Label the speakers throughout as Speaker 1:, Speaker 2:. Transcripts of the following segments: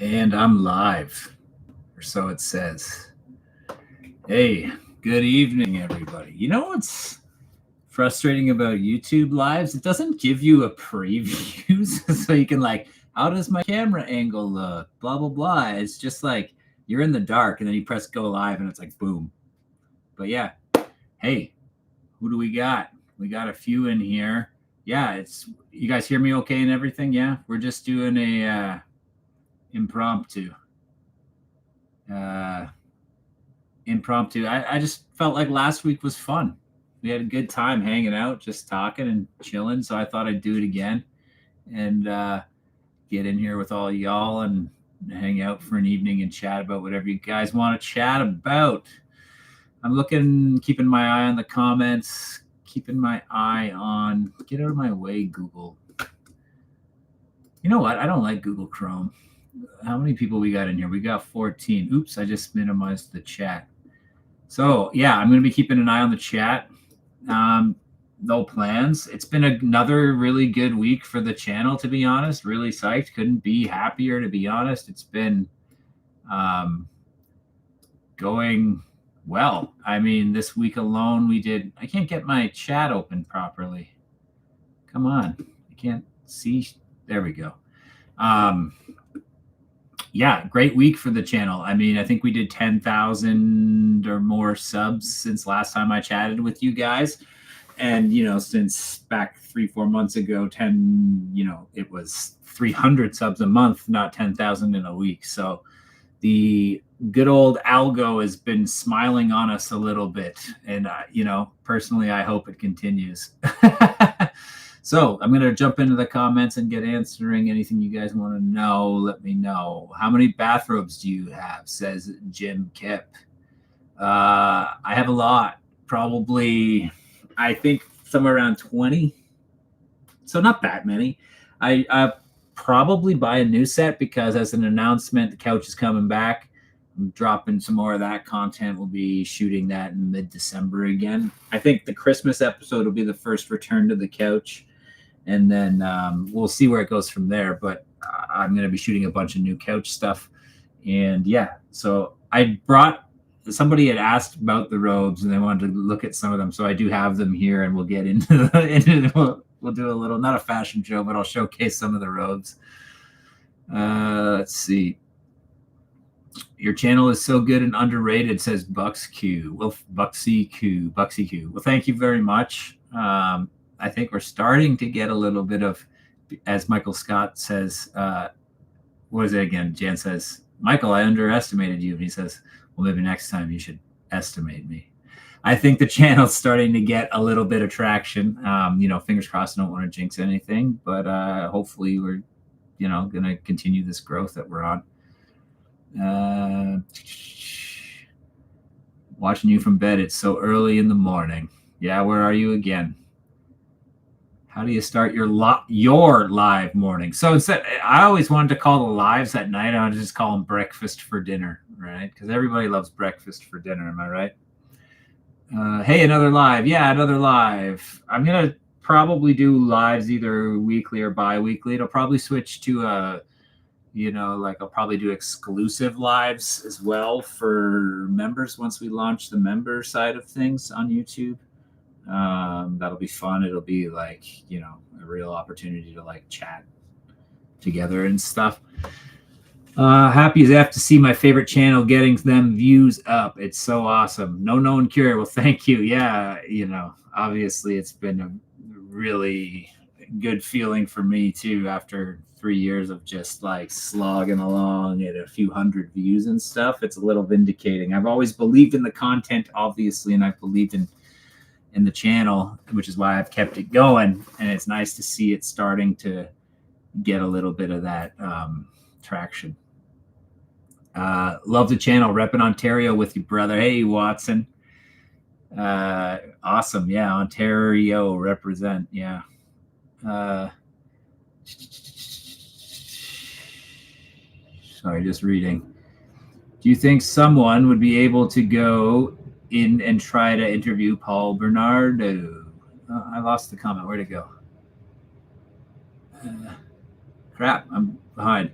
Speaker 1: And I'm live, or so it says. Hey, good evening, everybody. You know what's frustrating about YouTube lives? It doesn't give you a preview, so you can how does my camera angle look? Blah blah blah. It's just like you're in the dark, and then you press go live, and it's like boom. But yeah, hey, who do we got? We got a few in here. Yeah, it's you guys hear me okay and everything? Yeah, we're just doing a impromptu. Uh, impromptu. I just felt like last week was fun. We had a good time hanging out, just talking and chilling. So I thought I'd do it again and get in here with all y'all and hang out for an evening and chat about whatever you guys want to chat about. I'm looking, keeping my eye on the comments, keeping my eye on. Get out of my way, Google. You know what? I don't like Google Chrome. How many people we got in here? We got 14. Oops, I just minimized the chat. So yeah, I'm going to be keeping an eye on the chat. No plans. It's been another really good week for the channel, to be honest. Really psyched. Couldn't be happier, to be honest. It's been going well. I mean, this week alone, I can't get my chat open properly. Come on. I can't see. There we go. Yeah, great week for the channel. I mean, I think we did 10,000 or more subs since last time I chatted with you guys. And, since back 3-4 months ago, it was 300 subs a month, not 10,000 in a week. So the good old algo has been smiling on us a little bit. And, personally, I hope it continues. So I'm going to jump into the comments and get answering anything you guys want to know. Let me know. How many bathrobes do you have? Says Jim Kip. I have a lot. Probably, I think somewhere around 20. So not that many. I probably buy a new set because as an announcement, the couch is coming back. I'm dropping some more of that content. We'll be shooting that in mid-December again. I think the Christmas episode will be the first return to the couch. And then we'll see where it goes from there. But I'm going to be shooting a bunch of new couch stuff. And yeah, so I brought somebody had asked about the robes and they wanted to look at some of them. So I do have them here and we'll get we'll do a little, not a fashion show, but I'll showcase some of the robes. Let's see. Your channel is so good and underrated, says Bucks Q. Well, Bucksy Q. Well, thank you very much. I think we're starting to get a little bit of, as Michael Scott says, what is it again? Jan says, Michael, I underestimated you. And he says, well, maybe next time you should estimate me. I think the channel's starting to get a little bit of traction. Fingers crossed, I don't want to jinx anything, but hopefully we're, going to continue this growth that we're on. Watching you from bed. It's so early in the morning. Yeah, where are you again? How do you start your live morning? So instead, I always wanted to call the lives at night. I would just call them breakfast for dinner, right? Because everybody loves breakfast for dinner. Am I right? Hey, another live. Yeah, another live. I'm gonna probably do lives either weekly or bi-weekly. It'll probably switch to I'll probably do exclusive lives as well for members once we launch the member side of things on YouTube. That'll be fun. It'll be a real opportunity to chat together and stuff. Happy as F to see my favorite channel getting them views up. It's so awesome. No known cure. Well, thank you. Yeah, obviously it's been a really good feeling for me too after 3 years of just slogging along at a few hundred views and stuff. It's a little vindicating. I've always believed in the content, obviously, and I've believed in the channel, which is why I've kept it going. And it's nice to see it starting to get a little bit of that traction. Love the channel. Repping Ontario with you, brother. Hey, Watson. Awesome. Yeah, Ontario represent. Yeah. Sorry, just reading. Do you think someone would be able to go in and try to interview Paul Bernardo? I lost the comment. Where'd it go? Crap, I'm behind.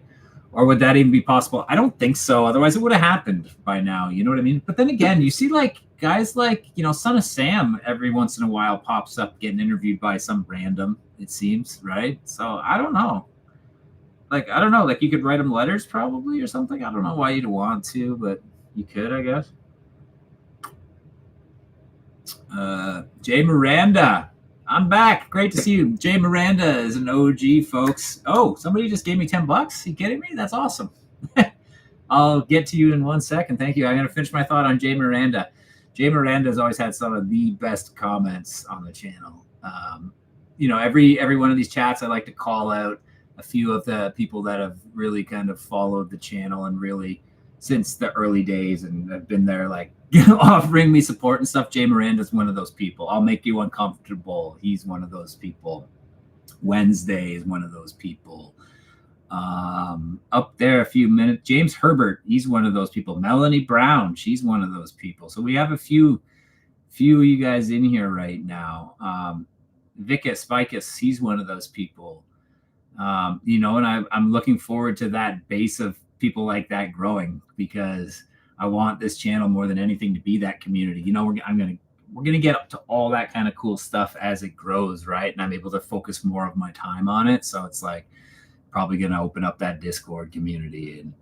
Speaker 1: Or would that even be possible? I don't think so. Otherwise, it would have happened by now. You know what I mean? But then again, you see like guys like, Son of Sam every once in a while pops up getting interviewed by some random, it seems, right? So I don't know. Like, I don't know. Like, you could write him letters probably or something. I don't know why you'd want to, but you could, I guess. Jay Miranda. I'm back. Great to see you. Jay Miranda is an OG, folks. Oh, somebody just gave me $10. You kidding me? That's awesome. I'll get to you in 1 second. Thank you. I'm going to finish my thought on Jay Miranda. Jay Miranda has always had some of the best comments on the channel. Every one of these chats, I like to call out a few of the people that have really kind of followed the channel and really since the early days and have been there, like offering me support and stuff. Jay Miranda is one of those people. I'll make you uncomfortable. He's one of those people. Wednesday is one of those people. Up there a few minutes, James Herbert, he's one of those people. Melanie Brown, she's one of those people. So we have a few of you guys in here right now. Vicus Vicus, he's one of those people. And I'm looking forward to that base of people like that growing, because I want this channel more than anything to be that community. We're gonna get up to all that kind of cool stuff as it grows, right? And I'm able to focus more of my time on it. So it's like probably gonna open up that Discord community and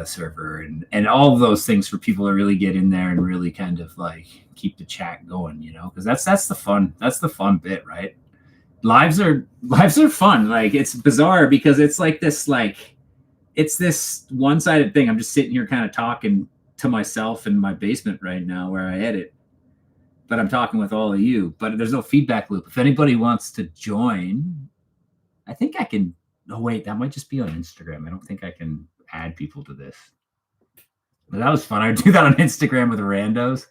Speaker 1: server and all of those things for people to really get in there and really kind of like keep the chat going, because that's the fun bit, right? Lives are fun. Like, it's bizarre because it's like this, it's this one-sided thing. I'm just sitting here kind of talking to myself in my basement right now where I edit, but I'm talking with all of you, but there's no feedback loop. If anybody wants to join, I think I can. Oh wait, that might just be on Instagram. I don't think I can add people to this. But that was fun. I would do that on Instagram with randos.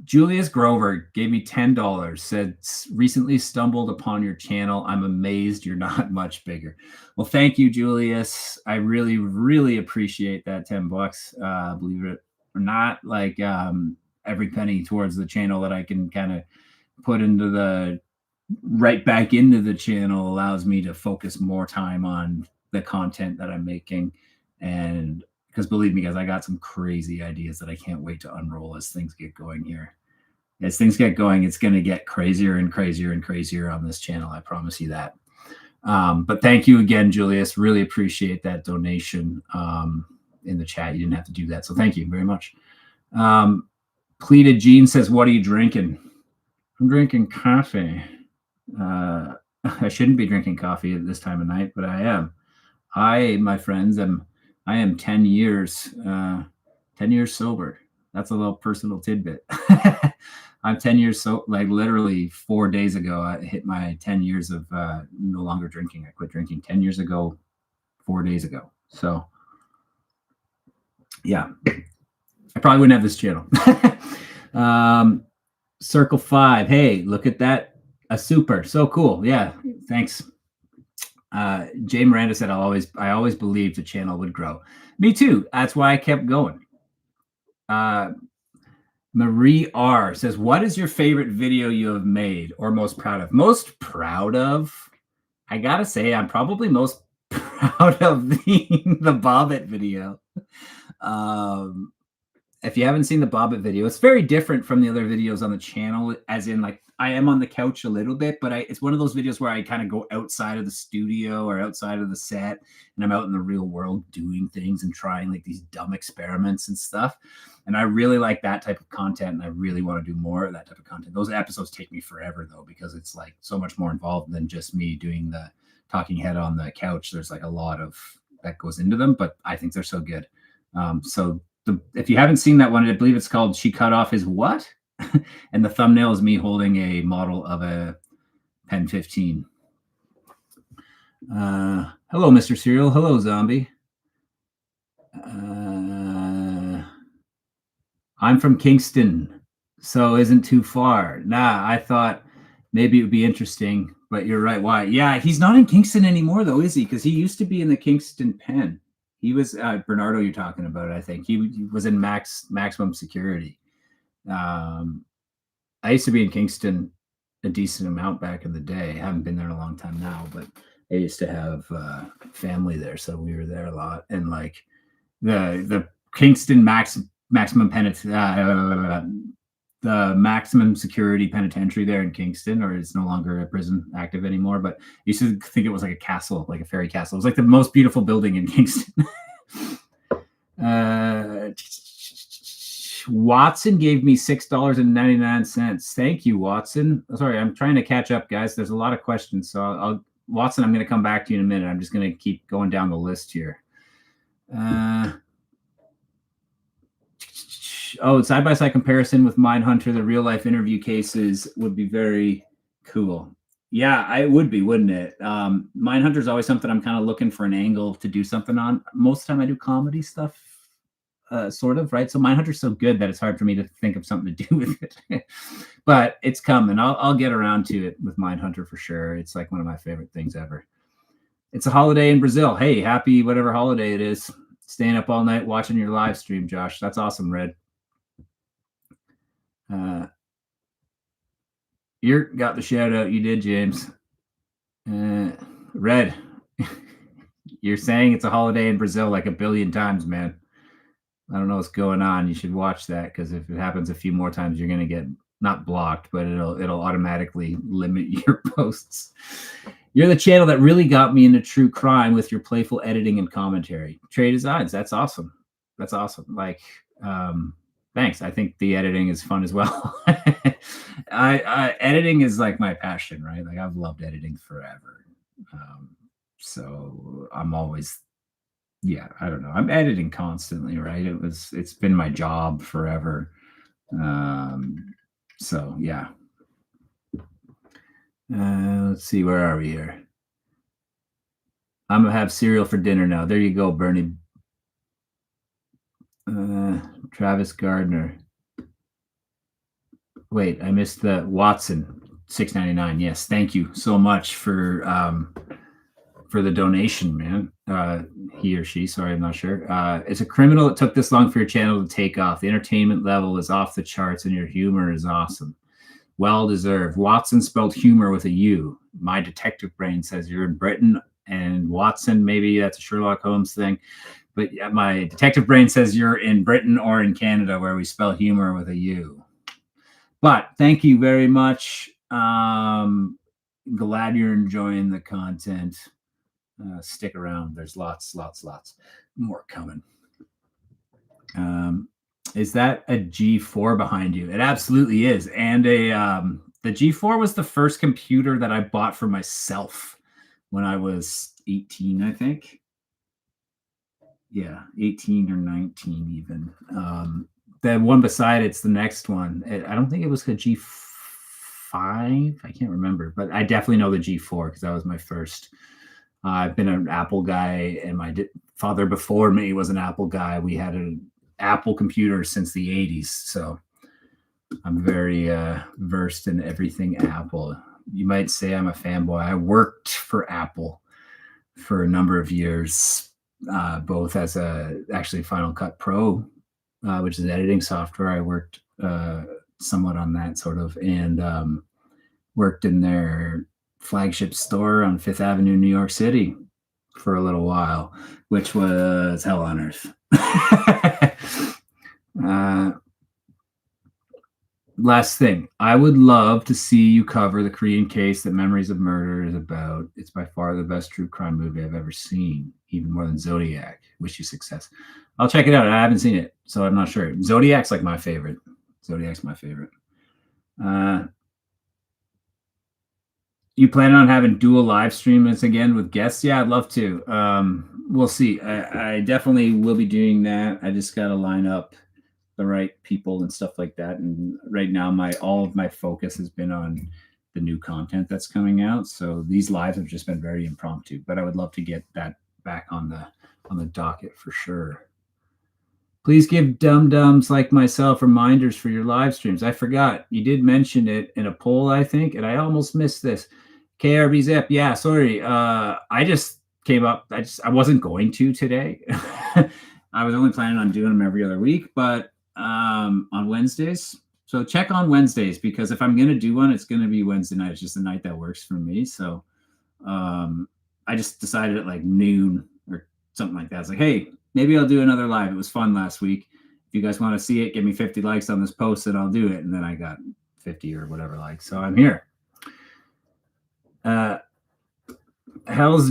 Speaker 1: Julius Grover gave me $10, said, recently stumbled upon your channel. I'm amazed you're not much bigger. Well, thank you, Julius. I really, really appreciate that $10. Believe it or not, like every penny towards the channel that I can kind of put into the right back into the channel allows me to focus more time on the content that I'm making. And because believe me, guys, I got some crazy ideas that I can't wait to unroll as things get going here. As things get going, it's going to get crazier and crazier and crazier on this channel. I promise you that. But thank you again, Julius. Really appreciate that donation in the chat. You didn't have to do that. So thank you very much. Pleated Jean says, what are you drinking? I'm drinking coffee. I shouldn't be drinking coffee at this time of night, but I am. My friends, I am 10 years sober. That's a little personal tidbit. I'm 10 years so, like literally 4 days ago, I hit my 10 years of no longer drinking. I quit drinking 10 years ago, 4 days ago. So yeah, I probably wouldn't have this channel. Circle 5. Hey, look at that. A super. So cool. Yeah. Thanks. Jay Miranda said, I always believed the channel would grow. Me too. That's why I kept going. Marie R says, what is your favorite video you have made or most proud of? Most proud of? I gotta say, I'm probably most proud of the Bobbit video. If you haven't seen the Bobbit video, it's very different from the other videos on the channel, as in like I am on the couch a little bit, but it's one of those videos where I kind of go outside of the studio or outside of the set and I'm out in the real world doing things and trying like these dumb experiments and stuff. And I really like that type of content and I really want to do more of that type of content. Those episodes take me forever though, because it's like so much more involved than just me doing the talking head on the couch. There's like a lot of that goes into them, but I think they're so good. If you haven't seen that one, I believe it's called She Cut Off His What? And the thumbnail is me holding a model of a Pen 15. Hello, Mr. Serial. Hello, Zombie. I'm from Kingston, so isn't too far. Nah, I thought maybe it would be interesting, but you're right. Why? Yeah, he's not in Kingston anymore, though, is he? Because he used to be in the Kingston Pen. He was Bernardo. You're talking about, I think he was in maximum security. I used to be in Kingston a decent amount back in the day. I haven't been there in a long time now, but I I used to have family there, so we were there a lot. And like the Kingston maximum the maximum security penitentiary there in Kingston, or it's no longer a prison active anymore, but I used to think it was like a castle, like a fairy castle. It was like the most beautiful building in Kingston. Watson gave me $6.99. Thank you, Watson. Sorry, I'm trying to catch up, guys. There's a lot of questions, so Watson, I'm going to come back to you in a minute. I'm just going to keep going down the list here. Side-by-side comparison with Mindhunter, the real-life interview cases would be very cool. Yeah, it would be, wouldn't it? Mindhunter is always something I'm kind of looking for an angle to do something on. Most of the time I do comedy stuff, sort of, right? So Mindhunter's so good that it's hard for me to think of something to do with it. But it's coming. I'll get around to it with Mindhunter for sure. It's like one of my favorite things ever. It's a holiday in Brazil. Hey, happy whatever holiday it is. Staying up all night watching your live stream, Josh. That's awesome, Red. You got the shout out. You did, James. Red, you're saying it's a holiday in Brazil like a billion times, man. I don't know what's going on. You should watch that, because if it happens a few more times, you're going to get not blocked, but it'll automatically limit your posts. You're the channel that really got me into true crime with your playful editing and commentary. Trey Designs, that's awesome. That's awesome. Like, thanks. I think the editing is fun as well. Editing is like my passion, right? Like I've loved editing forever. So I'm always, I don't know. I'm editing constantly, right? It's been my job forever. So yeah. Let's see, where are we here? I'm gonna have cereal for dinner now. There you go, Bernie. Travis Gardner. Wait, I missed the Watson $6.99. Yes, thank you so much for the donation, man. He or she, sorry, I'm not sure. It's a criminal it took this long for your channel to take off. The entertainment level is off the charts, and your humor is awesome. Well deserved. Watson spelled humor with a U. My detective brain says you're in Britain, and Watson, maybe that's a Sherlock Holmes thing. But my detective brain says you're in Britain or in Canada, where we spell humor with a U. But thank you very much. Glad you're enjoying the content. Stick around. There's lots more coming. Is that a G4 behind you? It absolutely is. And the G4 was the first computer that I bought for myself when I was 18, I think. Yeah, 18 or 19 even. The one beside it's the next one. I don't think it was a G5. I can't remember, but I definitely know the G4 because that was my first. I've been an Apple guy, and my father before me was an Apple guy. We had an Apple computer since the 80s, so I'm very versed in everything Apple. You might say I'm a fanboy. I worked for Apple for a number of years, both as actually Final Cut Pro, which is editing software. I worked somewhat on that sort of, and worked in their flagship store on Fifth Avenue, New York City for a little while, which was hell on earth. Last thing, I would love to see you cover the Korean case that Memories of Murder is about. It's by far the best true crime movie I've ever seen, even more than Zodiac. Wish you success. I'll check it out. I haven't seen it, so I'm not sure. Zodiac's like my favorite. You plan on having dual live streams again with guests? Yeah, I'd love to. We'll see. I definitely will be doing that. I just got to line up the right people and stuff like that. And right now, all of my focus has been on the new content that's coming out. So these lives have just been very impromptu, but I would love to get that back on the docket for sure. Please give dum-dums like myself reminders for your live streams. I forgot. You did mention it in a poll, I think, and I almost missed this. KRB Zip. Yeah, sorry. I just came up. I wasn't going to today. I was only planning on doing them every other week, but on Wednesdays. So check on Wednesdays, because if I'm going to do one, it's going to be Wednesday night. It's just the night that works for me. So I just decided at like noon or something like that. I was like, hey, maybe I'll do another live. It was fun last week. If you guys want to see it, give me 50 likes on this post and I'll do it. And then I got 50 or whatever likes. So I'm here. Hell's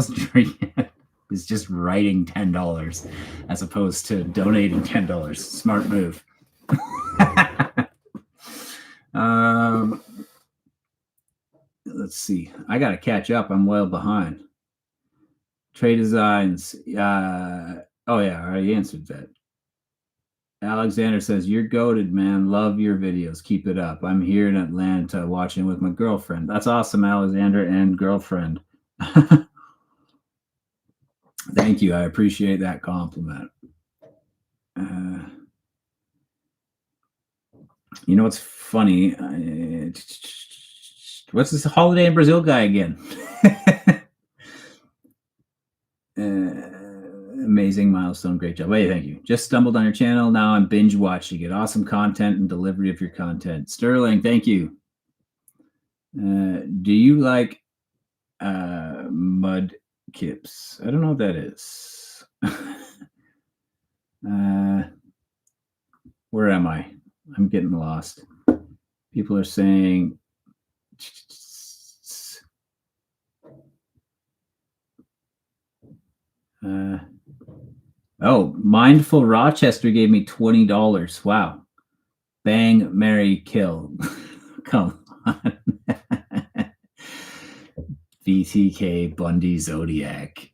Speaker 1: Dream is just writing $10 as opposed to donating $10. Smart move. Let's see. I got to catch up. I'm well behind. Trade Designs. Oh, yeah. I already answered that. Alexander says, you're goated, man. Love your videos. Keep it up. I'm here in Atlanta watching with my girlfriend. That's awesome, Alexander and girlfriend. Thank you. I appreciate that compliment. You know what's funny? What's this holiday in Brazil guy again? Amazing milestone. Great job. Hey, thank you. Just stumbled on your channel. Now I'm binge watching it. Awesome content and delivery of your content. Sterling, thank you. Do you like mud kips? I don't know what that is. Where am I? I'm getting lost. People are saying Mindful Rochester gave me $20. Wow. Bang, marry, kill. Come on. BTK Bundy Zodiac.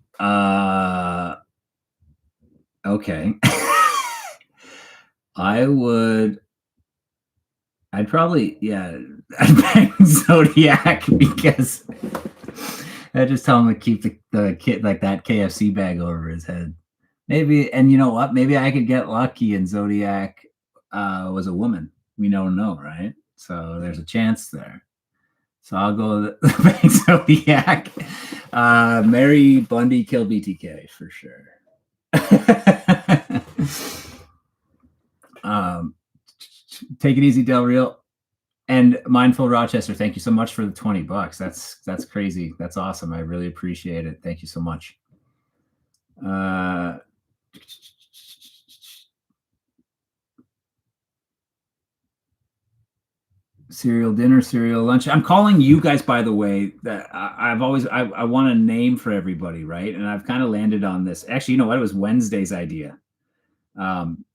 Speaker 1: Okay. I'd probably I'd bang Zodiac because I just tell him to keep the kid like that KFC bag over his head. Maybe, and you know what? Maybe I could get lucky and Zodiac was a woman. We don't know, right? So there's a chance there. So I'll go bang Zodiac. Marry Bundy, kill BTK for sure. Take it easy, Del Real. And Mindful Rochester, thank you so much for the $20. That's crazy. That's awesome. I really appreciate it. Thank you so much. Cereal dinner, cereal lunch. I'm calling you guys, by the way, that I want a name for everybody, right? And I've kind of landed on this. Actually, you know what? It was Wednesday's idea.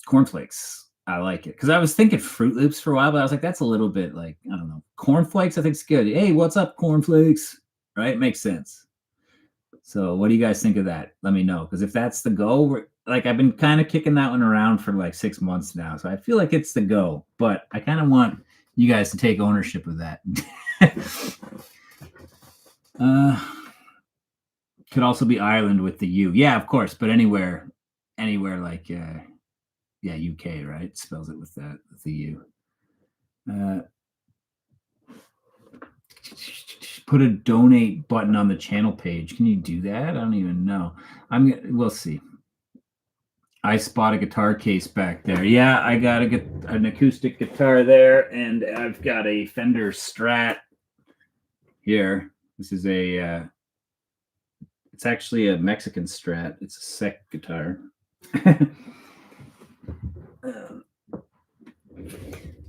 Speaker 1: Cornflakes. I like it because I was thinking Fruit Loops for a while, but I was like, that's a little bit like, I don't know. Cornflakes, I think it's good. Hey, what's up, cornflakes? Right? Makes sense. So what do you guys think of that? Let me know. Because if that's the go, like I've been kind of kicking that one around for like 6 months now. So I feel like it's the go, but I kind of want you guys to take ownership of that. Could also be Ireland with the U. Yeah, of course, but anywhere like UK, right? Spells it with the U. Put a donate button on the channel page. Can you do that? I don't even know. We'll see. I spot a guitar case back there. Yeah, I got an acoustic guitar there, and I've got a Fender Strat here. This is it's actually a Mexican Strat. It's a sec guitar.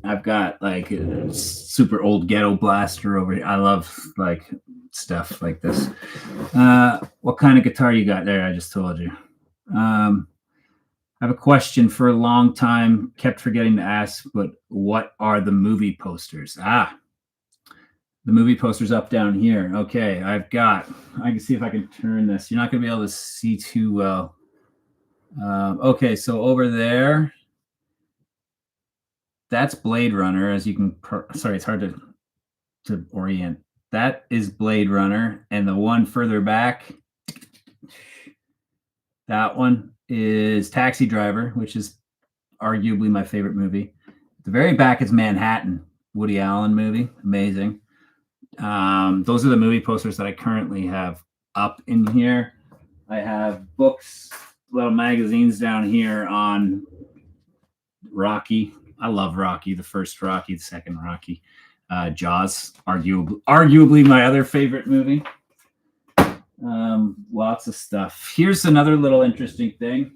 Speaker 1: I've got like a super old ghetto blaster over here. I love like stuff like this. What kind of guitar you got there? I just told you. I have a question for a long time, kept forgetting to ask, but what are the movie posters? The movie posters up down here. Okay, I can see if I can turn this. You're not going to be able to see too well. Okay, so over there, that's Blade Runner, as you can, sorry, it's hard to orient. That is Blade Runner, and the one further back, that one is Taxi Driver, which is arguably my favorite movie. The very back is Manhattan, Woody Allen movie, amazing. Those are the movie posters that I currently have up in here. I have books, little magazines down here on Rocky. I love Rocky, the first Rocky, the second Rocky. Jaws, arguably my other favorite movie. Lots of stuff. Here's another little interesting thing.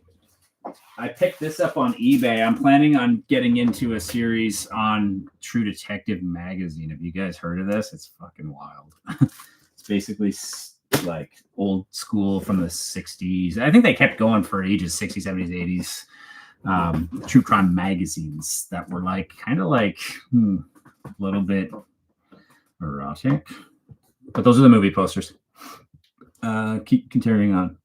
Speaker 1: I picked this up on eBay. I'm planning on getting into a series on True Detective magazine. Have you guys heard of this? It's fucking wild. It's basically like old school from the 60s. I think they kept going for ages, 60s, 70s, 80s. True crime magazines that were like kind of like a little bit erotic. But those are the movie posters. Keep continuing on.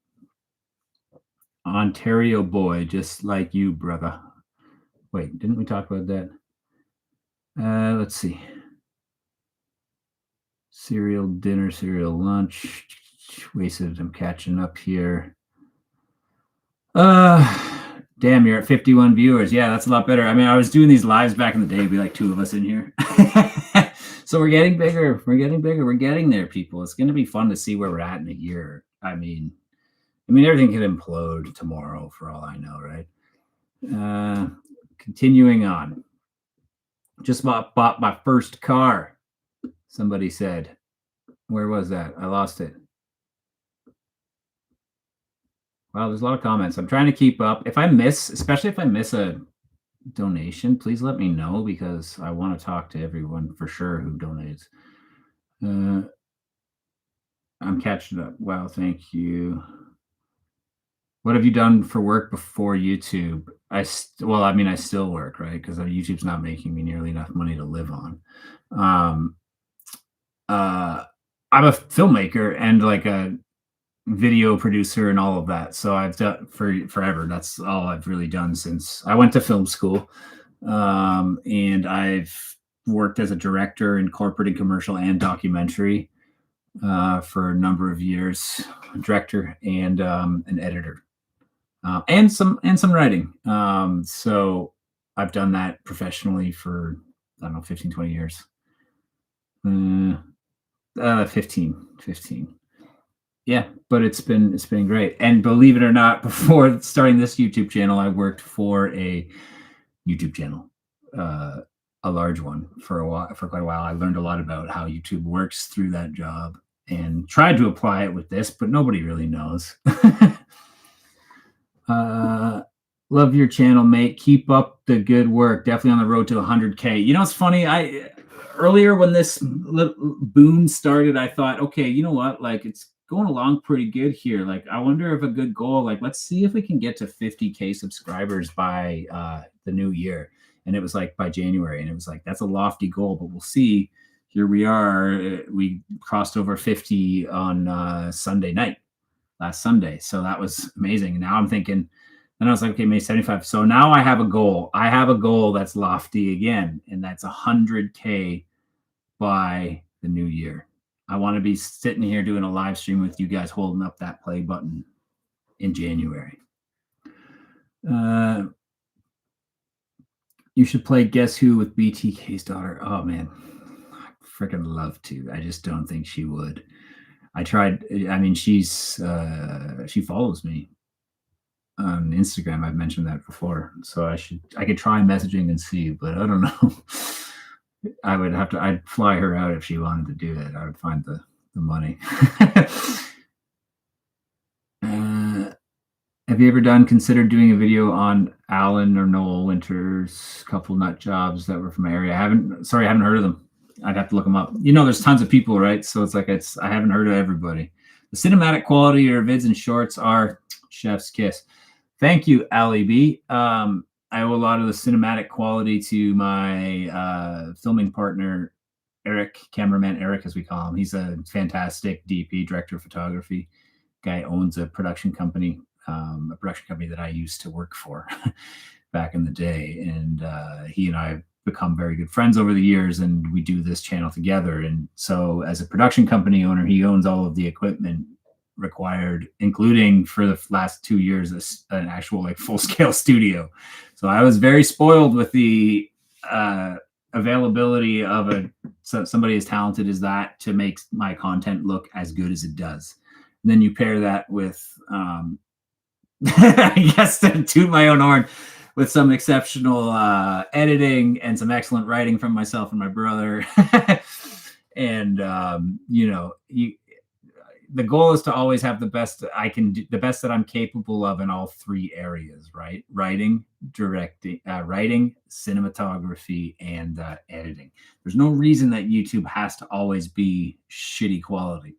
Speaker 1: Ontario boy, just like you, brother. Wait, didn't we talk about that? Let's see. Cereal dinner, cereal lunch. Wasted. I'm catching up here. Damn, you're at 51 viewers. Yeah, that's a lot better. I mean, I was doing these lives back in the day. It'd be like 2 of us in here. So we're getting bigger. We're getting bigger. We're getting there, people. It's going to be fun to see where we're at in a year. I mean, everything could implode tomorrow for all I know, right? Continuing on. Just bought my first car. Somebody said. Where was that? I lost it. Wow, there's a lot of comments. I'm trying to keep up. If I miss, especially if I miss a donation, please let me know because I want to talk to everyone for sure who donates. I'm catching up. Wow, thank you. What have you done for work before YouTube? I still work, right? Because YouTube's not making me nearly enough money to live on. I'm a filmmaker and like a video producer and all of that. So I've done for forever. That's all I've really done since I went to film school. And I've worked as a director in corporate and commercial and documentary for a number of years, director and an editor. And some writing. So I've done that professionally for, I don't know, 15, 20 years. 15. Yeah, but it's been great. And believe it or not, before starting this YouTube channel, I worked for a YouTube channel, a large one for quite a while. I learned a lot about how YouTube works through that job and tried to apply it with this, but nobody really knows. Love your channel, mate. Keep up the good work. Definitely on the road to 100K. You know, it's funny. Earlier when this boom started, I thought, okay, you know what? Like, it's going along pretty good here. Like, I wonder if a good goal, like, let's see if we can get to 50K subscribers by the new year. And it was like by January, and it was like, that's a lofty goal, but we'll see. Here we are. We crossed over 50 on Sunday night, last Sunday. So that was amazing. And now I'm thinking, and I was like, okay, May 75. So now I have a goal. I have a goal that's lofty again, and that's 100K by the new year. I want to be sitting here doing a live stream with you guys holding up that play button in January. You should play Guess Who with BTK's daughter. Oh, man. I'd freaking love to. I just don't think she would. I tried. I mean, she follows me on Instagram. I've mentioned that before. So I could try messaging and see, but I don't know. I'd fly her out if she wanted to do it. I would find the money. Have you ever considered doing a video on Alan or Noel Winter's couple nut jobs that were from my area? I haven't heard of them. I'd have to look them up. You know, there's tons of people, right? So it's like, I haven't heard of everybody. The cinematic quality of your vids and shorts are chef's kiss. Thank you, Ali B. I owe a lot of the cinematic quality to my filming partner, Eric, cameraman Eric, as we call him. He's a fantastic DP, director of photography. Guy owns a production company that I used to work for back in the day. And he and I have become very good friends over the years, and we do this channel together. And so as a production company owner, he owns all of the equipment required, including for the last 2 years, an actual like full-scale studio. So I was very spoiled with the availability of somebody as talented as that to make my content look as good as it does. And then you pair that with I guess, to toot my own horn, with some exceptional editing and some excellent writing from myself and my brother. And the goal is to always have the best I can do, the best that I'm capable of in all three areas, right? Writing, directing, writing, cinematography, and editing. There's no reason that YouTube has to always be shitty quality,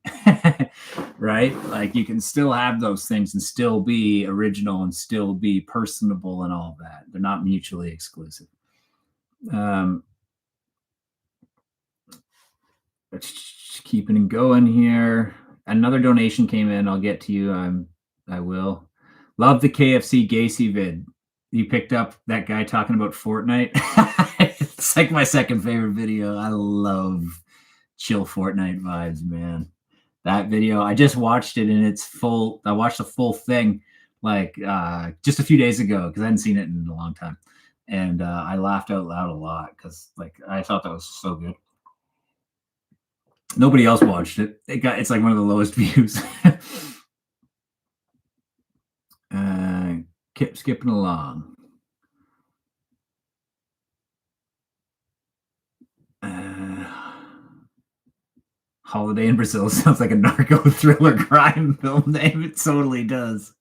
Speaker 1: right? Like you can still have those things and still be original and still be personable and all that. They're not mutually exclusive. Let's keep it going here. Another donation came in. I'll get to you. I will. Love the KFC Gacy vid. You picked up that guy talking about Fortnite. It's like my second favorite video. I love chill Fortnite vibes, man. That video, I just watched it in its full. I watched the full thing like just a few days ago because I hadn't seen it in a long time, and I laughed out loud a lot because like I thought that was so good. Nobody else watched it. It's like one of the lowest views. Keep skipping along. Holiday in Brazil sounds like a narco thriller crime film name. It totally does.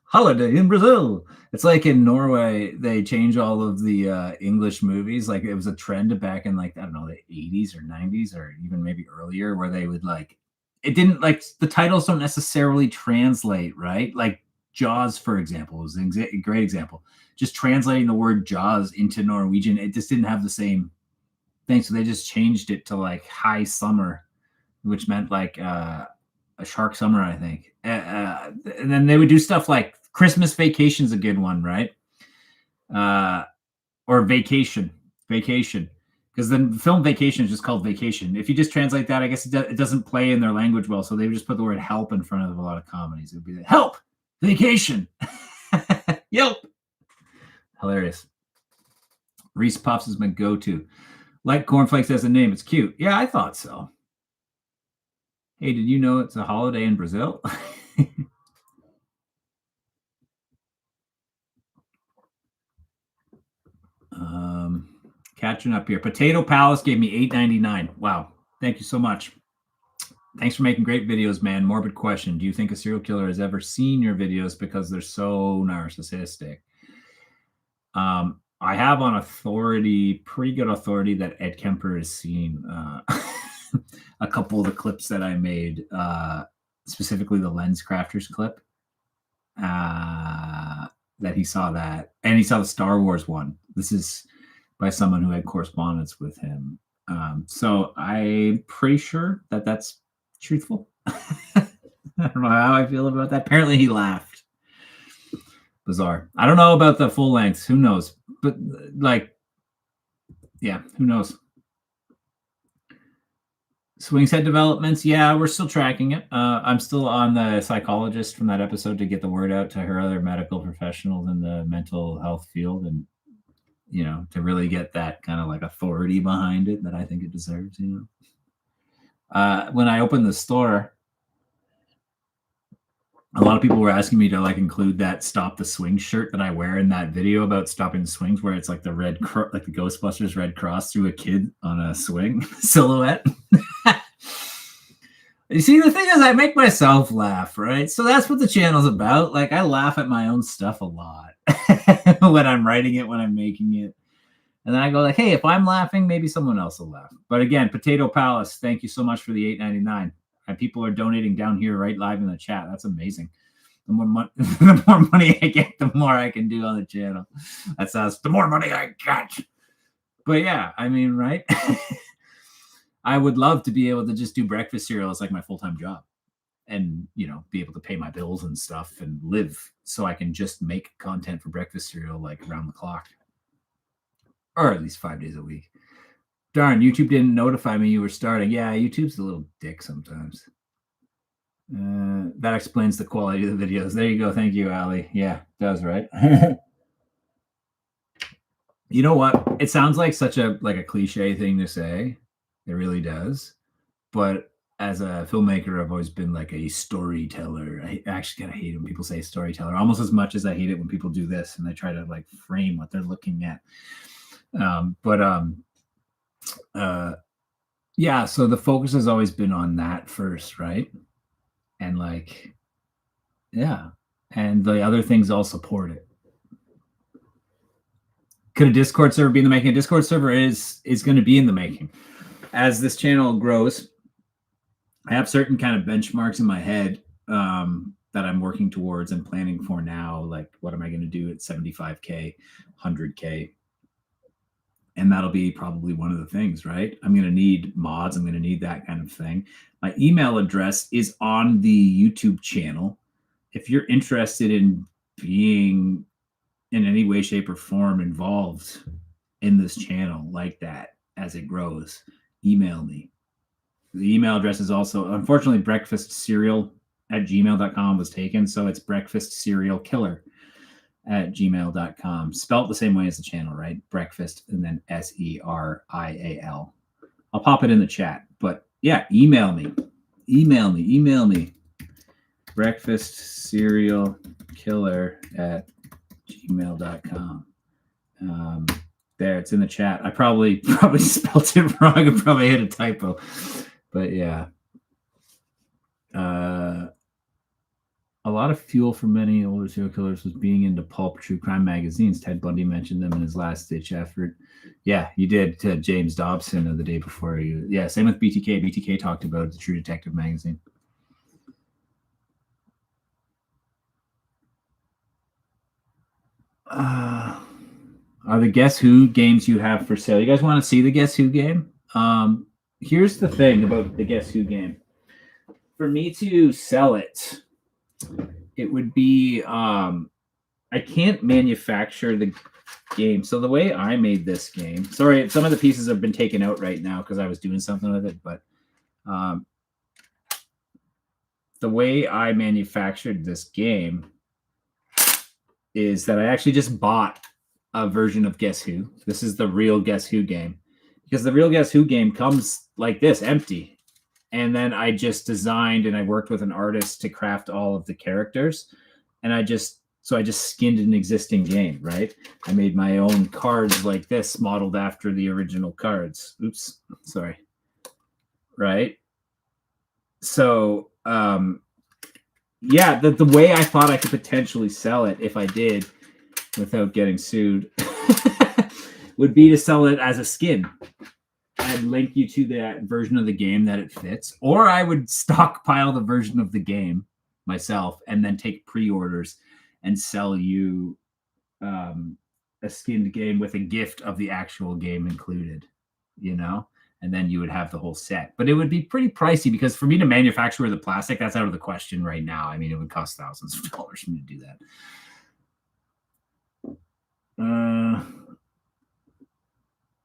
Speaker 1: Holiday in Brazil. It's like in Norway, they change all of the English movies. Like it was a trend back in like, I don't know, the 80s or 90s or even maybe earlier where they would like, it didn't like the titles don't necessarily translate, right? Like Jaws, for example, was a great example. Just translating the word Jaws into Norwegian, it just didn't have the same thing. So they just changed it to like High Summer, which meant like a shark summer, I think. And then they would do stuff like Christmas Vacation's a good one, right? Or Vacation. Because the film Vacation is just called Vacation. If you just translate that, I guess it doesn't play in their language well. So they would just put the word help in front of a lot of comedies. It would be like, help, vacation. Yelp. Hilarious. Reese Puffs is my go-to. Like cornflakes as a name. It's cute. Yeah, I thought so. Hey, did you know it's a holiday in Brazil? Catching up here. Potato Palace gave me $8.99. Wow. Thank you so much. Thanks for making great videos, man. Morbid question. Do you think a serial killer has ever seen your videos because they're so narcissistic? I have on authority, pretty good authority, that Ed Kemper has seen a couple of the clips that I made, specifically the Lens Crafters clip. That he saw that, and he saw the Star Wars one. This is by someone who had correspondence with him. So I'm pretty sure that that's truthful. I don't know how I feel about that. Apparently he laughed. Bizarre. I don't know about the full length. Who knows? But like, yeah, who knows? Swing's head developments. Yeah, we're still tracking it. I'm still on the psychologist from that episode to get the word out to her other medical professionals in the mental health field, and you know, to really get that kind of like authority behind it that I think it deserves. You know, when I opened the store, a lot of people were asking me to like include that "Stop the Swing" shirt that I wear in that video about stopping the swings, where it's like the red, like the Ghostbusters red cross through a kid on a swing silhouette. You see, the thing is, I make myself laugh, right? So that's what the channel's about. Like, I laugh at my own stuff a lot when I'm writing it, when I'm making it. And then I go like, hey, if I'm laughing, maybe someone else will laugh. But again, Potato Palace, thank you so much for the $8.99. And people are donating down here right live in the chat. That's amazing. The more money I get, the more I can do on the channel. That sounds, the more money I get. But yeah, I mean, right? I would love to be able to just do breakfast cereal as like my full-time job and, you know, be able to pay my bills and stuff and live so I can just make content for breakfast cereal like around the clock, or at least 5 days a week. Darn, YouTube didn't notify me you were starting. Yeah, YouTube's a little dick sometimes. That explains the quality of the videos. There you go. Thank you, Ali. Yeah, it does, right? You know what? It sounds like such a cliche thing to say. It really does. But as a filmmaker, I've always been like a storyteller. I actually kind of hate when people say storyteller, almost as much as I hate it when people do this and they try to like frame what they're looking at. But yeah, so the focus has always been on that first, right? And like, yeah, and the other things all support it. Could a Discord server be in the making? A Discord server is going to be in the making as this channel grows. I have certain kind of benchmarks in my head that I'm working towards and planning for now. Like, what am I going to do at 75K, 100K? And that'll be probably one of the things, right? I'm going to need mods. I'm going to need that kind of thing. My email address is on the YouTube channel. If you're interested in being in any way, shape, or form involved in this channel like that as it grows, email me. The email address is also, unfortunately, breakfastcereal@gmail.com was taken. So it's breakfastserialkiller@gmail.com. Spelt the same way as the channel, right? Breakfast and then SERIAL. I'll pop it in the chat. But yeah, email me. breakfastserialkiller@gmail.com. There, it's in the chat. I probably spelled it wrong. I probably hit a typo. But yeah. A lot of fuel for many older serial killers was being into pulp true crime magazines. Ted Bundy mentioned them in his last ditch effort. Yeah, you did. James Dobson the day before you. Yeah, same with BTK. BTK talked about the True Detective magazine. Are the Guess Who games you have for sale? You guys want to see the Guess Who game? Here's the thing about the Guess Who game. For me to sell it, it would be I can't manufacture the game. So the way I made this game, sorry, some of the pieces have been taken out right now because I was doing something with it, but the way I manufactured this game is that I actually just bought a version of Guess Who. This is the real Guess Who game, because the real Guess Who game comes like this, empty. And then I just designed and I worked with an artist to craft all of the characters. And I just skinned an existing game, right? I made my own cards like this, modeled after the original cards. Oops, sorry. Right? So, yeah, the way I thought I could potentially sell it if I did without getting sued would be to sell it as a skin. I'd link you to that version of the game that it fits, or I would stockpile the version of the game myself and then take pre-orders and sell you a skinned game with a gift of the actual game included, and then you would have the whole set. But it would be pretty pricey because for me to manufacture the plastic, that's out of the question right now. I mean, it would cost thousands of dollars for me to do that.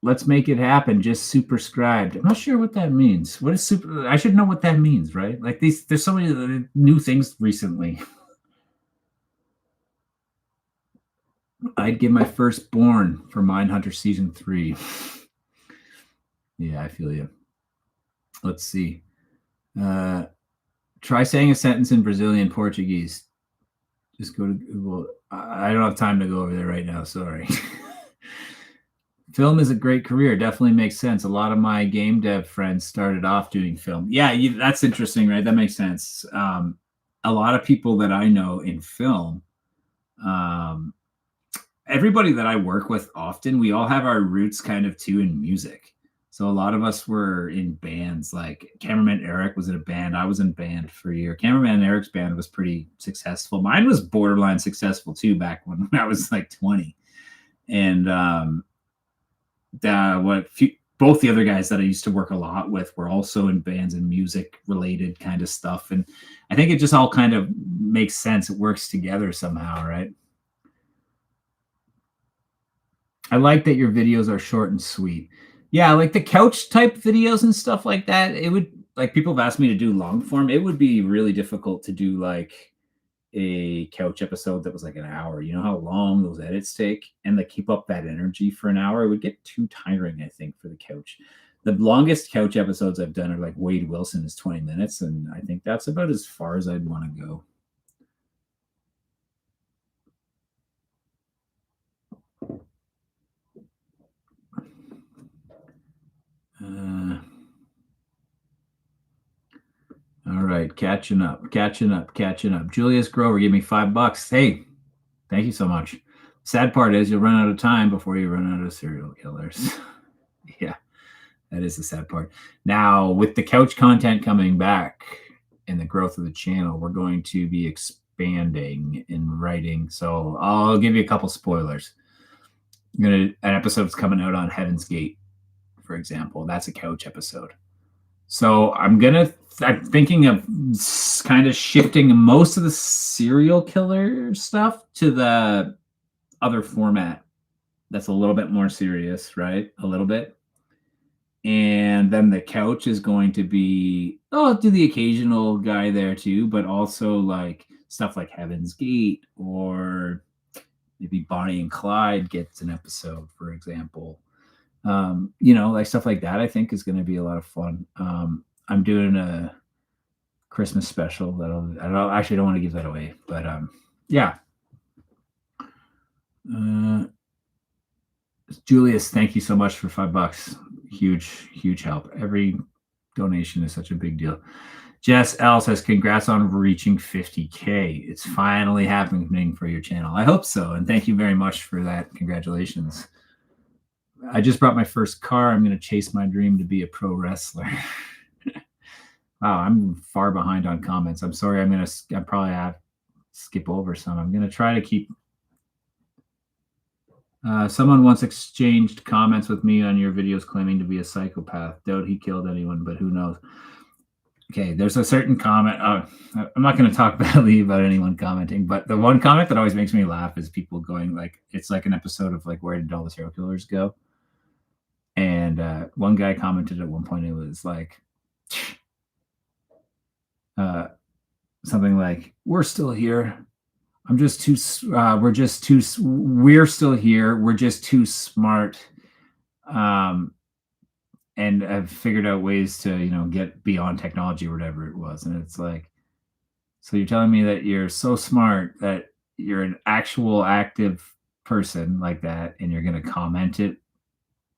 Speaker 1: Let's make it happen. Just superscribed. I'm not sure what that means. What is super? I should know what that means, right? Like there's so many new things recently. I'd give my firstborn for Mindhunter season 3. Yeah, I feel you. Let's see. Try saying a sentence in Brazilian Portuguese. Just go to Google. I don't have time to go over there right now. Sorry. Film is a great career. Definitely makes sense. A lot of my game dev friends started off doing film. Yeah, that's interesting, right? That makes sense. A lot of people that I know in film, everybody that I work with often, we all have our roots kind of too in music. So a lot of us were in bands. Like cameraman Eric was in a band. I was in a band for a year. Cameraman Eric's band was pretty successful. Mine was borderline successful too back when I was like 20. And both the other guys that I used to work a lot with were also in bands and music related kind of stuff. And I think it just all kind of makes sense. It works together somehow, right? I like that your videos are short and sweet. Yeah, like the couch type videos and stuff like that. It would, like, people have asked me to do long form. It would be really difficult to do like a couch episode that was like an hour. You know how long those edits take, and like keep up that energy for an hour. It would get too tiring, I think, for the couch. The longest couch episodes I've done are like Wade Wilson is 20 minutes, and I think that's about as far as I'd want to go. All right, catching up. Julius Grover, give me $5. Hey, thank you so much. Sad part is you'll run out of time before you run out of serial killers. Yeah, that is the sad part. Now, with the couch content coming back and the growth of the channel, we're going to be expanding in writing. So I'll give you a couple spoilers. An episode's coming out on Heaven's Gate, for example. That's a couch episode. So I'm thinking of kind of shifting most of the serial killer stuff to the other format that's a little bit more serious, right? A little bit. And then the couch is going to be, I'll do the occasional guy there too, but also like stuff like Heaven's Gate, or maybe Bonnie and Clyde gets an episode, for example. Like stuff like that, I think is going to be a lot of fun. I'm doing a Christmas special I don't want to give that away, but yeah. Julius, thank you so much for $5. Huge help. Every donation is such a big deal. Jess L says, congrats on reaching 50K. It's finally happening for your channel. I hope so. And thank you very much for that. Congratulations. I just brought my first car. I'm going to chase my dream to be a pro wrestler. Wow, I'm far behind on comments. I'm sorry. I probably have to skip over some. I'm going to try to keep. Someone once exchanged comments with me on your videos claiming to be a psychopath. Doubt he killed anyone, but who knows? Okay, there's a certain comment. I'm not going to talk badly about anyone commenting, but the one comment that always makes me laugh is people going like, it's like an episode of like, where did all the serial killers go? And one guy commented at one point, it was like, something like, we're still here. We're still here. We're just too smart. And I've figured out ways to, get beyond technology or whatever it was. And it's like, so you're telling me that you're so smart that you're an actual active person like that, and you're going to comment it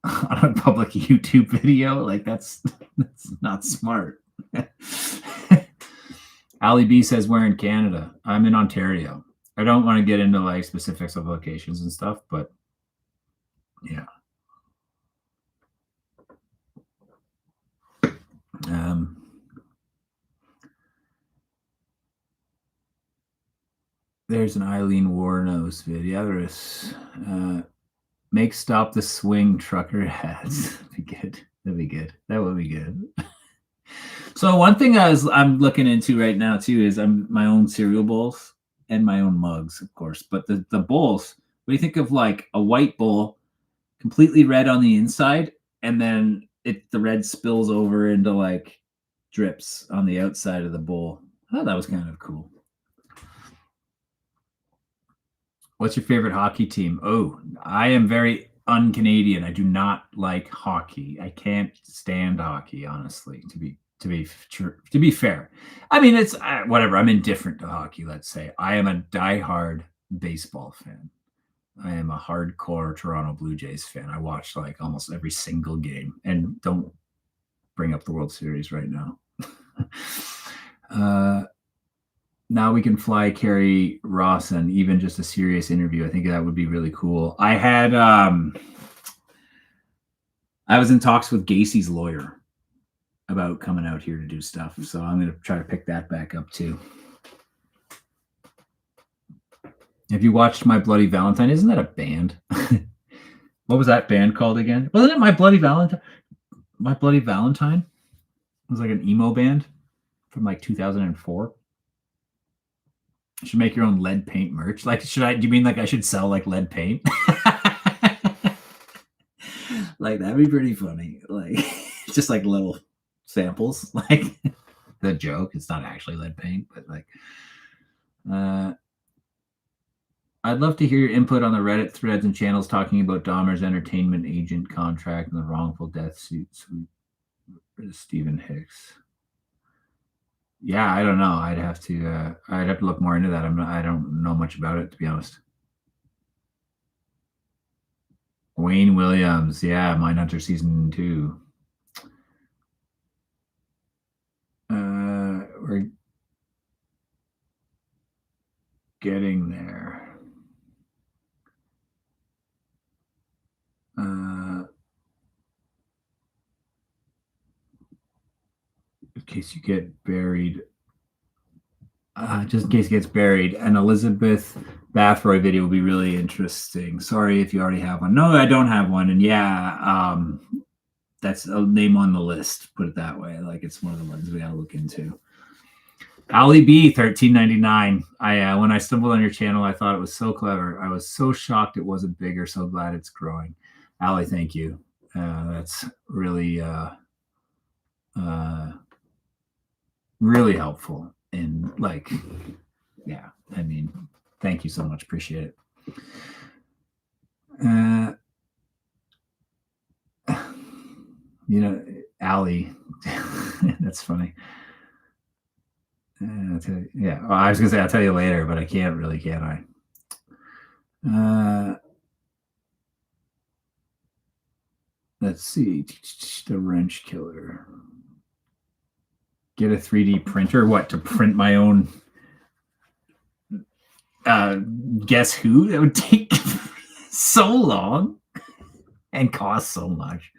Speaker 1: on a public YouTube video? Like that's not smart. Ali B says, we're in Canada. I'm in Ontario. I don't want to get into like specifics of locations and stuff, but yeah. There's an Eileen Warnos video. There's make stop the swing trucker hats. That'd be good. That would be good. So one thing I'm looking into right now too is my own cereal bowls and my own mugs, of course. But the bowls, what do you think of like a white bowl, completely red on the inside, and then the red spills over into like drips on the outside of the bowl? I thought that was kind of cool. What's your favorite hockey team? Oh, I am very un-Canadian. I do not like hockey. I can't stand hockey, honestly, to be fair. I mean, it's whatever. I'm indifferent to hockey, let's say. I am a diehard baseball fan. I am a hardcore Toronto Blue Jays fan. I watch like almost every single game, and don't bring up the World Series right now. Now we can fly Carrie Ross and even just a serious interview. I think that would be really cool. I was in talks with Gacy's lawyer about coming out here to do stuff. So I'm going to try to pick that back up too. Have you watched My Bloody Valentine? Isn't that a band? What was that band called again? Wasn't it My Bloody Valentine? My Bloody Valentine? It was like an emo band from like 2004. You should make your own lead paint merch. Like, do you mean like I should sell like lead paint? Like, that'd be pretty funny. Like, just like little samples. Like, the joke. It's not actually lead paint, but like, I'd love to hear your input on the Reddit threads and channels talking about Dahmer's entertainment agent contract and the wrongful death suit. Stephen Hicks. Yeah, I don't know. I'd have to look more into that. I don't know much about it, to be honest. Wayne Williams. Yeah, Mindhunter season 2. We're getting there. In case you get buried, just in case it gets buried, an Elizabeth Bathroy video will be really interesting. Sorry if you already have one. No, I don't have one. And yeah, that's a name on the list. Put it that way. Like it's one of the ones we gotta look into. Ali B 1399. I when I stumbled on your channel, I thought it was so clever. I was so shocked it wasn't bigger. So glad it's growing. Ali, thank you. That's really really helpful. And like, yeah, I mean, thank you so much. Appreciate it. You know, Ali, that's funny. Yeah, well, I was gonna say I'll tell you later, but I can't really, can I? Let's see, the wrench killer. Get a 3D printer. What, to print my own? Guess who? That would take so long and cost so much.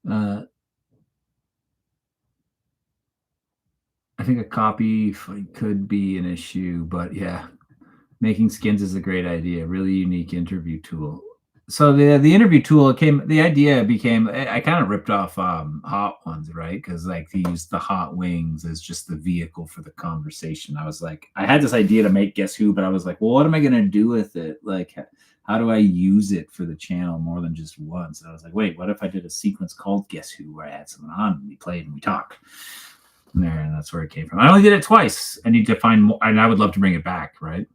Speaker 1: I think a copy could be an issue, but yeah, making skins is a great idea. Really unique interview tool. So the interview tool the idea became, I kind of ripped off Hot Ones, right? Because like they used the hot wings as just the vehicle for the conversation. I was like, I had this idea to make Guess Who, but I was like, well, what am I gonna do with it? Like, how do I use it for the channel more than just once? And I was like, wait, what if I did a sequence called Guess Who, where I had someone on and we played and we talked? There, and that's where it came from. I only did it twice. I need to find more, and I would love to bring it back, right?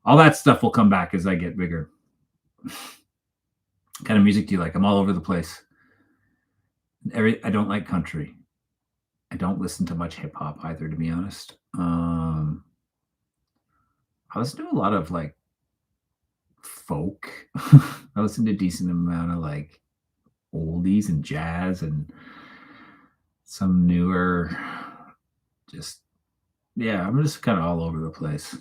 Speaker 1: All that stuff will come back as I get bigger. What kind of music do you like? I'm all over the place. I don't like country. I don't listen to much hip hop either, to be honest. I listen to a lot of like folk. I listen to a decent amount of like oldies and jazz and some newer, just, yeah, I'm just kind of all over the place.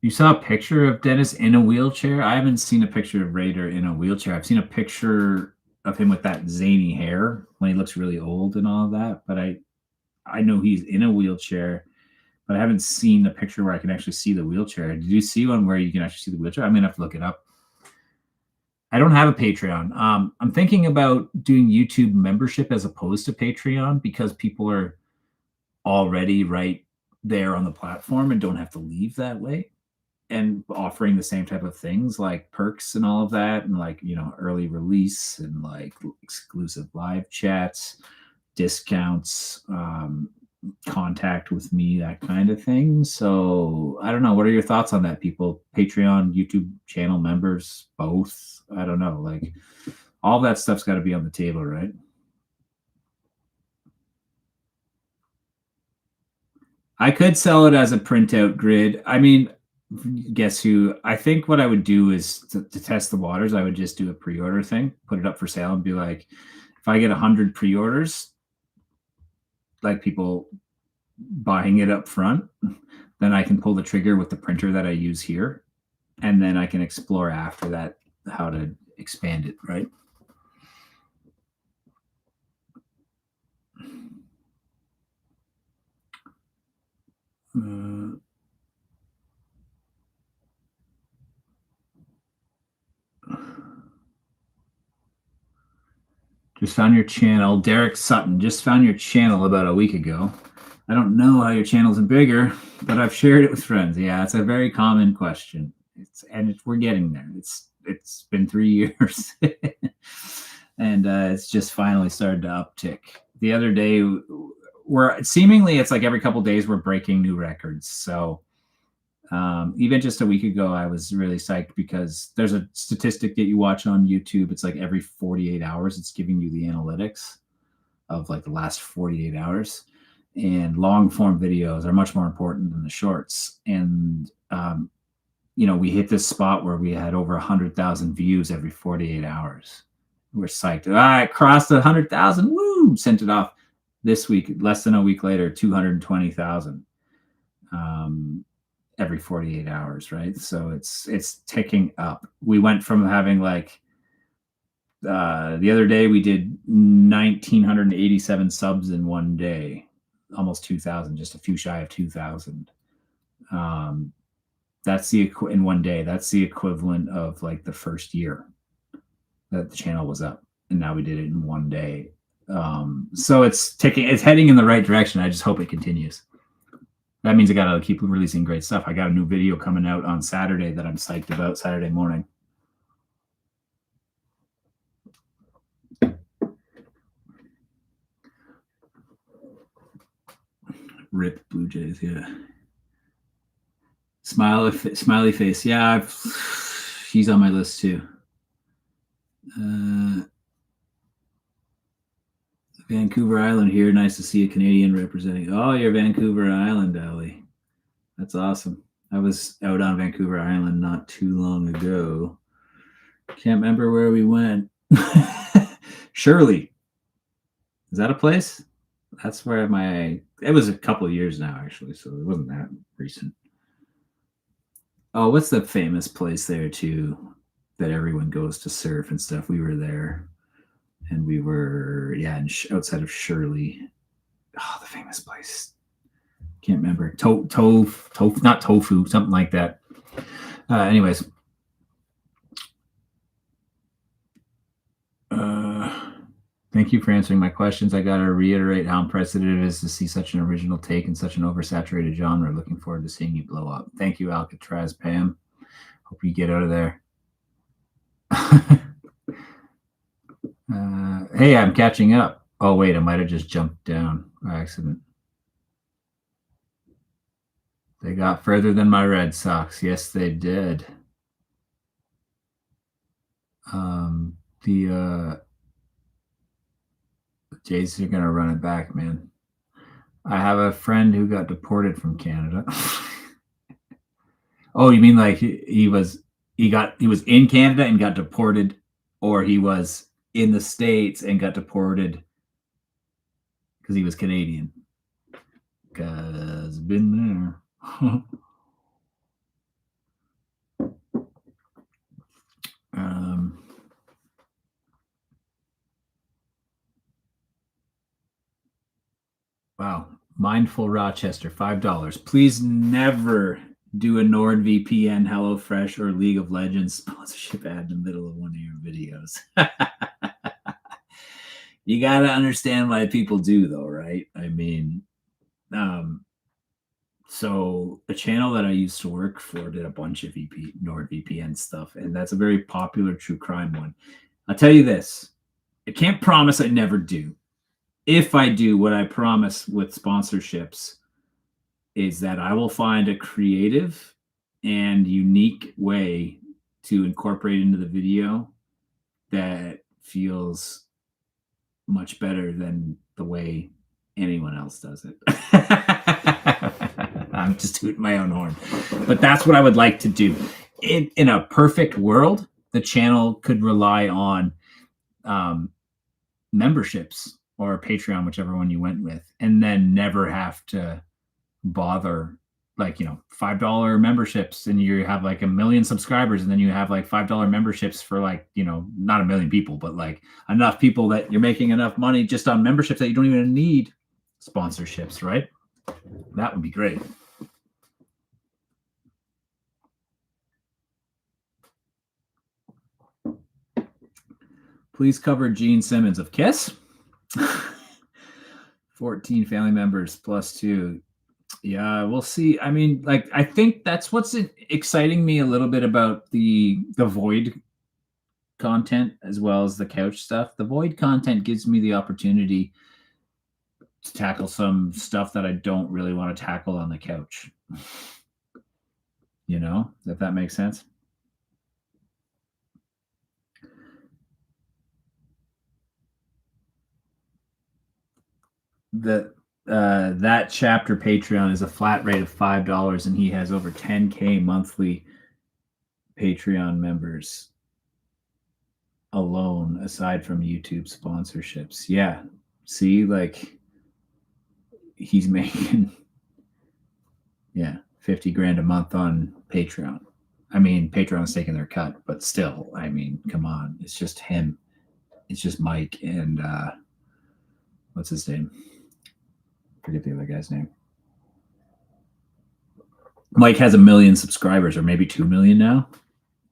Speaker 1: You saw a picture of Dennis in a wheelchair? I haven't seen a picture of Raider in a wheelchair. I've seen a picture of him with that zany hair when he looks really old and all of that, but I know he's in a wheelchair, but I haven't seen the picture where I can actually see the wheelchair. Did you see one where you can actually see the wheelchair? I'm gonna have to look it up. I don't have a Patreon. I'm thinking about doing YouTube membership as opposed to Patreon because people are already right there on the platform and don't have to leave that way, and offering the same type of things like perks and all of that, and like, you know, early release and like exclusive live chats, discounts, contact with me, that kind of thing. So I don't know, what are your thoughts on that, people? Patreon, YouTube channel members, both? I don't know, like all that stuff's got to be on the table, right? I could sell it as a printout grid. I mean, Guess Who? I think what I would do is to test the waters, I would just do a pre-order thing, put it up for sale and be like, if I get 100 pre-orders, like people buying it up front, then I can pull the trigger with the printer that I use here. And then I can explore after that how to expand it, right? Just found your channel. Derek Sutton just found your channel about a week ago. I don't know how your channel's bigger, but I've shared it with friends. Yeah, it's a very common question. We're getting there. It's been 3 years, and it's just finally started to uptick. The other day, we're seemingly, it's like every couple days we're breaking new records. So even just a week ago, I was really psyched because there's a statistic that you watch on YouTube. It's like every 48 hours, it's giving you the analytics of like the last 48 hours. And long form videos are much more important than the shorts. And, we hit this spot where we had over 100,000 views every 48 hours. We're psyched. All right, crossed 100,000. Woo! Sent it off this week. Less than a week later, 220,000. Every 48 hours, right? So it's ticking up. We went from having like the other day we did 1,987 subs in one day, almost 2,000, just a few shy of 2,000. That's in one day. That's the equivalent of like the first year that the channel was up, and now we did it in one day. So it's heading in the right direction. I just hope it continues. That means I got to keep releasing great stuff. I got a new video coming out on Saturday that I'm psyched about, Saturday morning. Rip Blue Jays, yeah. Smiley face. Yeah, he's on my list too. Vancouver Island here. Nice to see a Canadian representing. Oh, you're Vancouver Island, Ellie. That's awesome. I was out on Vancouver Island not too long ago. Can't remember where we went. Shirley. Is that a place? That's where it was a couple of years now, actually, so it wasn't that recent. Oh, what's the famous place there, too, that everyone goes to surf and stuff? We were there, and we were, outside of Shirley. Oh, the famous place. Can't remember. Not tofu, something like that. Anyways. Thank you for answering my questions. I got to reiterate how impressive it is to see such an original take in such an oversaturated genre. Looking forward to seeing you blow up. Thank you, Alcatraz Pam. Hope you get out of there. Hey, I'm catching up. Oh, wait, I might have just jumped down by accident. They got further than my Red Sox. Yes, they did. The Jays are going to run it back, man. I have a friend who got deported from Canada. Oh, you mean like he was in Canada and got deported, or he was in the States and got deported because he was Canadian? Because been there. Wow. Mindful Rochester, $5. Please never do a NordVPN, HelloFresh, or League of Legends sponsorship ad in the middle of one of your videos. You got to understand why people do, though, right? I mean, so a channel that I used to work for did a bunch of NordVPN stuff, and that's a very popular true crime one. I'll tell you this. I can't promise I never do. If I do, what I promise with sponsorships is that I will find a creative and unique way to incorporate into the video that feels much better than the way anyone else does it. I'm just tooting my own horn. But that's what I would like to do. In a perfect world, the channel could rely on memberships or Patreon, whichever one you went with, and then never have to bother, like, $5 memberships, and you have like 1 million subscribers, and then you have like $5 memberships for like, not 1 million people, but like enough people that you're making enough money just on memberships that you don't even need sponsorships, right? That would be great. Please cover Gene Simmons of Kiss. 14 family members plus 2. Yeah, we'll see. I mean, like, I think that's what's exciting me a little bit about the Void content as well as the couch stuff. The Void content gives me the opportunity to tackle some stuff that I don't really want to tackle on the couch. You know, if that makes sense. That chapter Patreon is a flat rate of $5, and he has over 10K monthly Patreon members alone, aside from YouTube sponsorships. Yeah, see, like he's making 50 grand a month on Patreon. I mean, Patreon's taking their cut, but still, I mean, come on, it's just him. It's just Mike and what's his name? Forget the other guy's name. Mike has 1 million subscribers, or maybe 2 million now.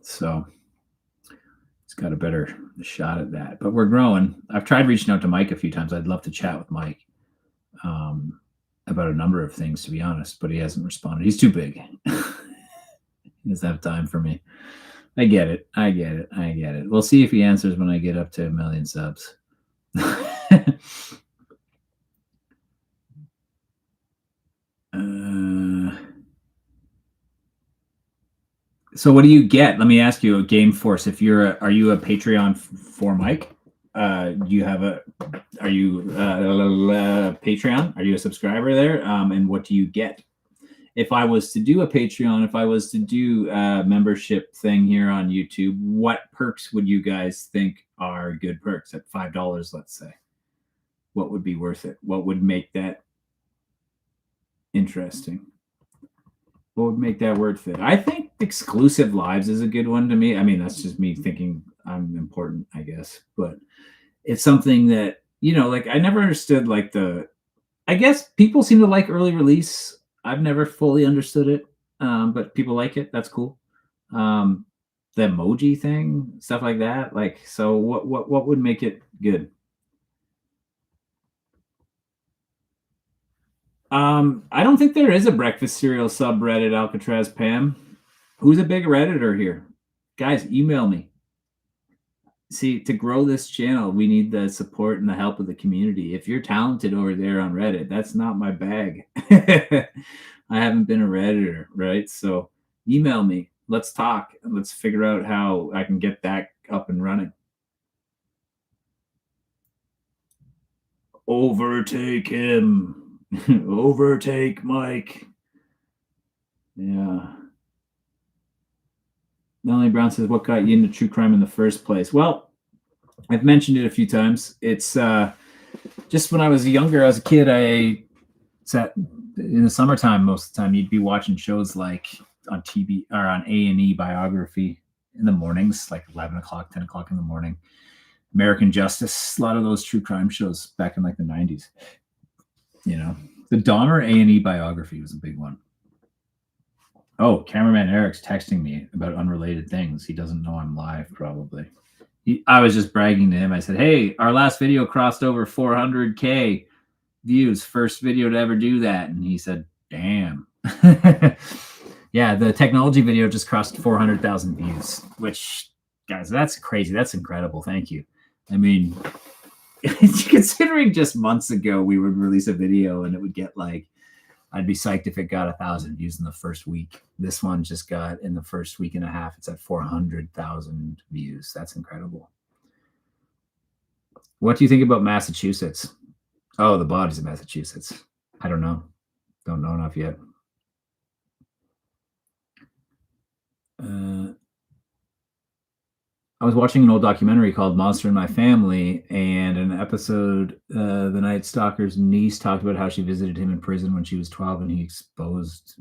Speaker 1: So he's got a better shot at that. But we're growing. I've tried reaching out to Mike a few times. I'd love to chat with Mike about a number of things, to be honest, but he hasn't responded. He's too big. He doesn't have time for me. I get it. We'll see if he answers when I get up to 1 million subs. So what do you get? Let me ask you, Game Force. If are you a Patreon for Mike? Are you Patreon? Are you a subscriber there? And what do you get? If I was to do a Patreon, if I was to do a membership thing here on YouTube, what perks would you guys think are good perks at $5, let's say? What would be worth it? What would make that interesting? What would make that worth it? I think exclusive lives is a good one to me. I mean, that's just me thinking I'm important, I guess. But it's something that, like I never understood I guess people seem to like early release. I've never fully understood it, but people like it. That's cool. The emoji thing, stuff like that. So what would make it good? I don't think there is a breakfast cereal subreddit, Alcatraz Pam. Who's a big Redditor here? Guys, email me. See, to grow this channel, we need the support and the help of the community. If you're talented over there on Reddit, that's not my bag. I haven't been a Redditor, right? So email me. Let's talk. Let's figure out how I can get that up and running. Overtake him. Overtake Mike. Yeah. Melanie Brown says, what got you into true crime in the first place? Well, I've mentioned it a few times. It's just when I was younger, as a kid, I sat in the summertime most of the time. You'd be watching shows like on TV or on A&E Biography in the mornings, like 11 o'clock, 10 o'clock in the morning. American Justice, a lot of those true crime shows back in like the 90s. The Dahmer A&E Biography was a big one. Oh, cameraman Eric's texting me about unrelated things. He doesn't know I'm live, probably. I was just bragging to him. I said, hey, our last video crossed over 400K views. First video to ever do that. And he said, damn. Yeah, the technology video just crossed 400,000 views, which, guys, that's crazy. That's incredible. Thank you. I mean, considering just months ago we would release a video and it would get I'd be psyched if it got 1,000 views in the first week. This one just got, in the first week and a half, it's at 400,000 views. That's incredible. What do you think about Massachusetts? Oh, the bodies of Massachusetts. I don't know. Don't know enough yet. I was watching an old documentary called Monster in My Family, and an episode, the Night Stalker's niece talked about how she visited him in prison when she was 12, and he exposed.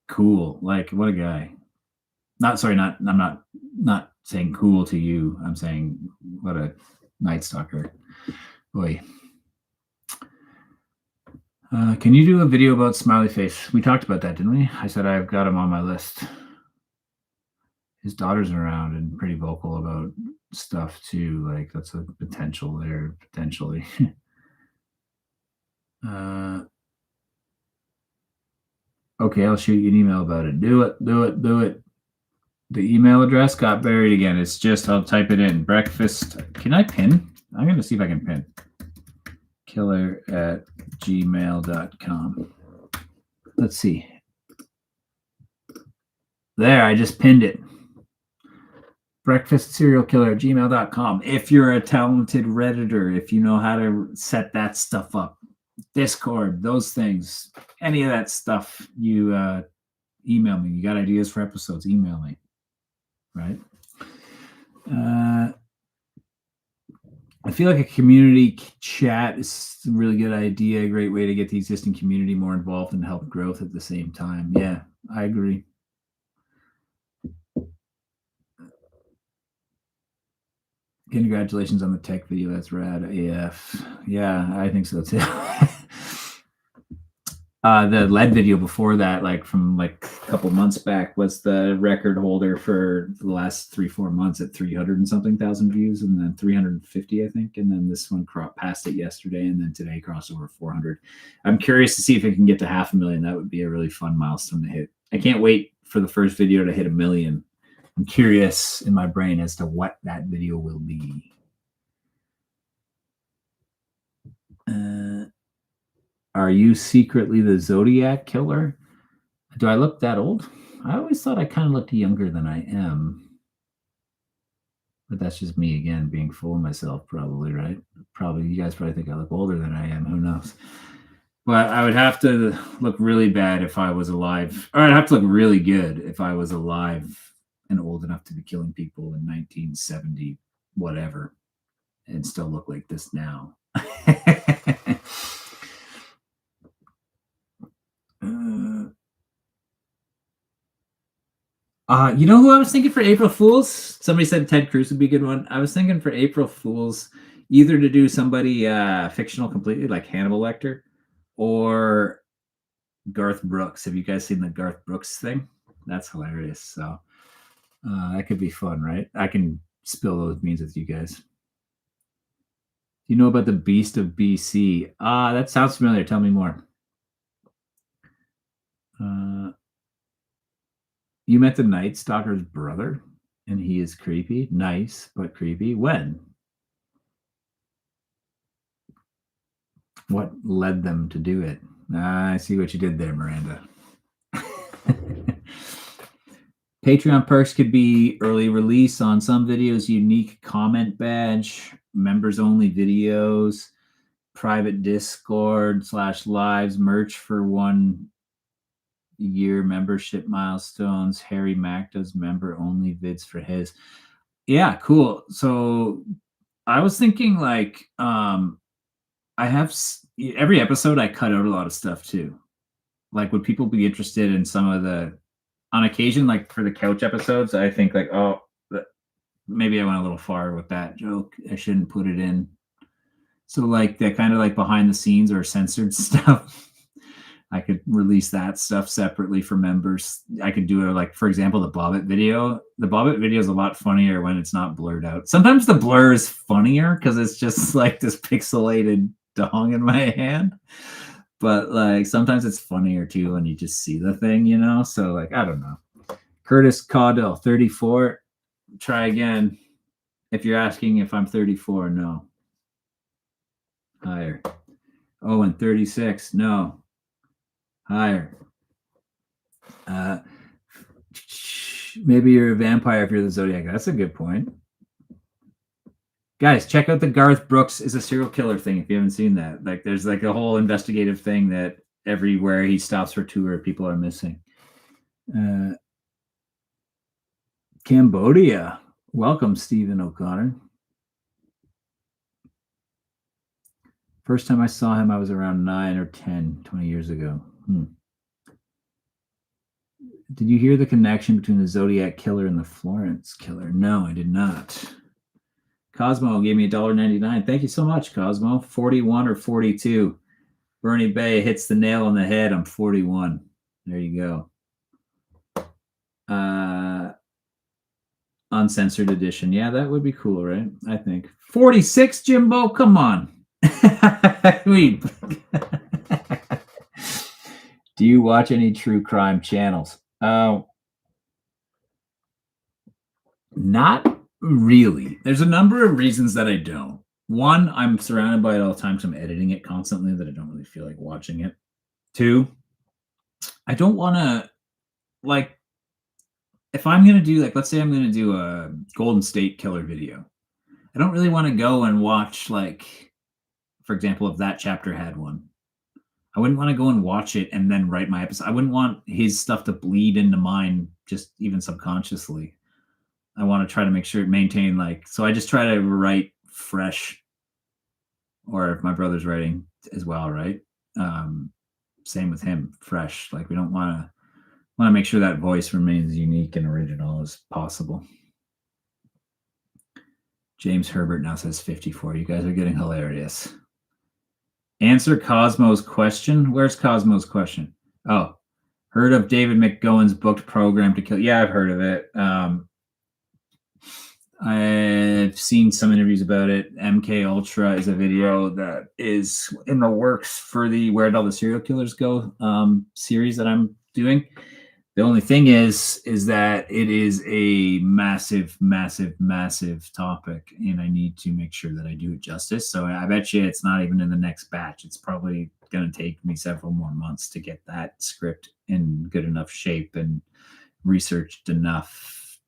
Speaker 1: Cool. What a guy. I'm not saying cool to you. I'm saying what a Night Stalker. Boy. Can you do a video about Smiley Face? We talked about that, didn't we? I said I've got him on my list. His daughter's around and pretty vocal about stuff too. That's a potential there, potentially. Okay, I'll shoot you an email about it. Do it. The email address got buried again. It's just, I'll type it in. Breakfast. Can I pin? I'm going to see if I can pin killer@gmail.com. Let's see. There, I just pinned it. breakfastserialkiller@gmail.com. If you're a talented Redditor, if you know how to set that stuff up, Discord, those things, any of that stuff, you email me. You got ideas for episodes, email me. Right? I feel like a community chat is a really good idea, a great way to get the existing community more involved and help growth at the same time. Yeah, I agree. Congratulations on the tech video. That's rad AF. Yeah, I think so too. The lead video before that, like from like a couple months back, was the record holder for the last 3-4 months at 300 and something thousand views, and then 350, I think. And then this one passed it yesterday, and then today crossed over 400. I'm curious to see if it can get to 500,000. That would be a really fun milestone to hit. I can't wait for the first video to hit 1 million. I'm curious in my brain as to what that video will be. Are you secretly the Zodiac killer? Do I look that old? I always thought I kind of looked younger than I am. But that's just me again, being full of myself, probably, right? Probably, you guys probably think I look older than I am. Who knows? But I would have to look really bad if I was alive. Or I'd have to look really good if I was alive and old enough to be killing people in 1970, whatever, and still look like this now. You know who I was thinking for April Fools? Somebody said Ted Cruz would be a good one. I was thinking for April Fools, either to do somebody fictional completely, like Hannibal Lecter, or Garth Brooks. Have you guys seen the Garth Brooks thing? That's hilarious. So that could be fun, right? I can spill those beans with you guys. Do you know about the Beast of BC? That sounds familiar. Tell me more. You met the Night Stalker's brother, and he is creepy. Nice, but creepy. When? What led them to do it? I see what you did there, Miranda. Patreon perks could be early release on some videos, unique comment badge, members only videos, private Discord /lives, merch for 1 year membership milestones. Harry Mack does member only vids for his. Yeah, cool. So I was thinking like I have every episode I cut out a lot of stuff too. Like, would people be interested in some of the, on occasion, like for the couch episodes, I think like, oh, maybe I went a little far with that joke. I shouldn't put it in. So like that kind of like behind the scenes or censored stuff, I could release that stuff separately for members. I could do it like, for example, the Bobbit video. The Bobbit video is a lot funnier when it's not blurred out. Sometimes the blur is funnier because it's just like this pixelated dong in my hand. But like sometimes it's funnier too when you just see the thing, you know? So like, I don't know. Curtis Caudell, 34. Try again. If you're asking if I'm 34, no. Higher. Oh, and 36, no. Higher. Maybe you're a vampire if you're the Zodiac. That's a good point. Guys, check out the Garth Brooks is a serial killer thing if you haven't seen that. Like, there's like a whole investigative thing that everywhere he stops for tour, people are missing. Cambodia. Welcome, Stephen O'Connor. First time I saw him, I was around 9 or 10, 20 years ago. Did you hear the connection between the Zodiac killer and the Florence killer? No, I did not. Cosmo gave me $1.99. Thank you so much, Cosmo. 41 or 42. Bernie Bay hits the nail on the head. I'm 41. There you go. Uncensored edition. Yeah, that would be cool, right? I think. 46, Jimbo? Come on. Do you watch any true crime channels? Not really. There's a number of reasons that I don't. One, I'm surrounded by it all the time because I'm editing it constantly that I don't really feel like watching it. Two, I don't want to, like, if I'm going to do, like, let's say I'm going to do a Golden State Killer video. I don't really want to go and watch, like, for example, if that chapter had one. I wouldn't want to go and watch it and then write my episode. I wouldn't want his stuff to bleed into mine just even subconsciously. I want to try to make sure it maintain, like, so I just try to write fresh, or if my brother's writing as well, right? Same with him, fresh. Like, we don't want to make sure that voice remains unique and original as possible. James Herbert now says 54. You guys are getting hilarious. Answer Cosmo's question. Where's Cosmo's question? Oh, heard of David McGowan's booked Program to Kill? Yeah, I've heard of it. I've seen some interviews about it. MK Ultra is a video that is in the works for the Where Did All the Serial Killers Go series that I'm doing. The only thing is that it is a massive, massive, massive topic, and I need to make sure that I do it justice. So I bet you it's not even in the next batch. It's probably going to take me several more months to get that script in good enough shape and researched enough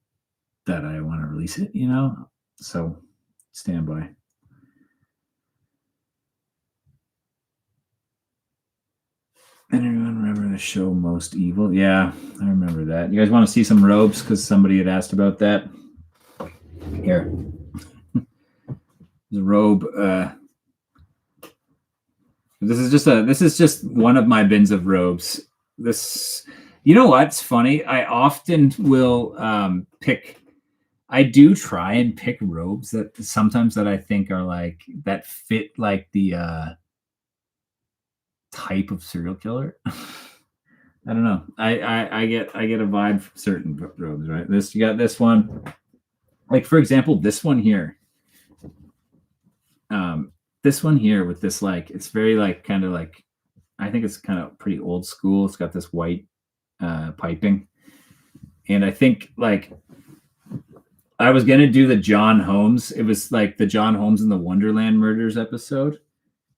Speaker 1: that I want to release it, you know? So stand by. Anyone remember the show Most Evil? Yeah, I remember that. You guys want to see some robes? Because somebody had asked about that. Here. The robe. This is just one of my bins of robes. This, you know what's funny? I often will pick. I do try and pick robes that sometimes that I think are like that fit like the type of serial killer. I don't know. I get a vibe from certain robes, right? You got this one, like for example, this one here. This one here with this, like, it's very like kind of like, I think it's kind of pretty old school. It's got this white piping, and I think like I was gonna do the John Holmes. It was like the John Holmes and the Wonderland Murders episode,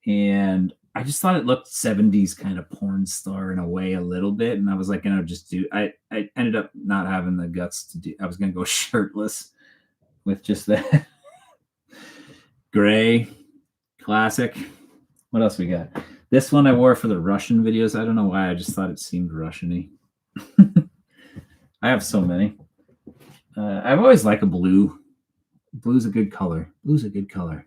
Speaker 1: and I just thought it looked 70s kind of porn star in a way a little bit. And I was like, you know, just do, I ended up not having the guts to do, I was going to go shirtless with just that gray classic. What else we got? This one I wore for the Russian videos. I don't know why. I just thought it seemed Russian-y. I have so many. I've always liked a blue. Blue's a good color. Blue's a good color.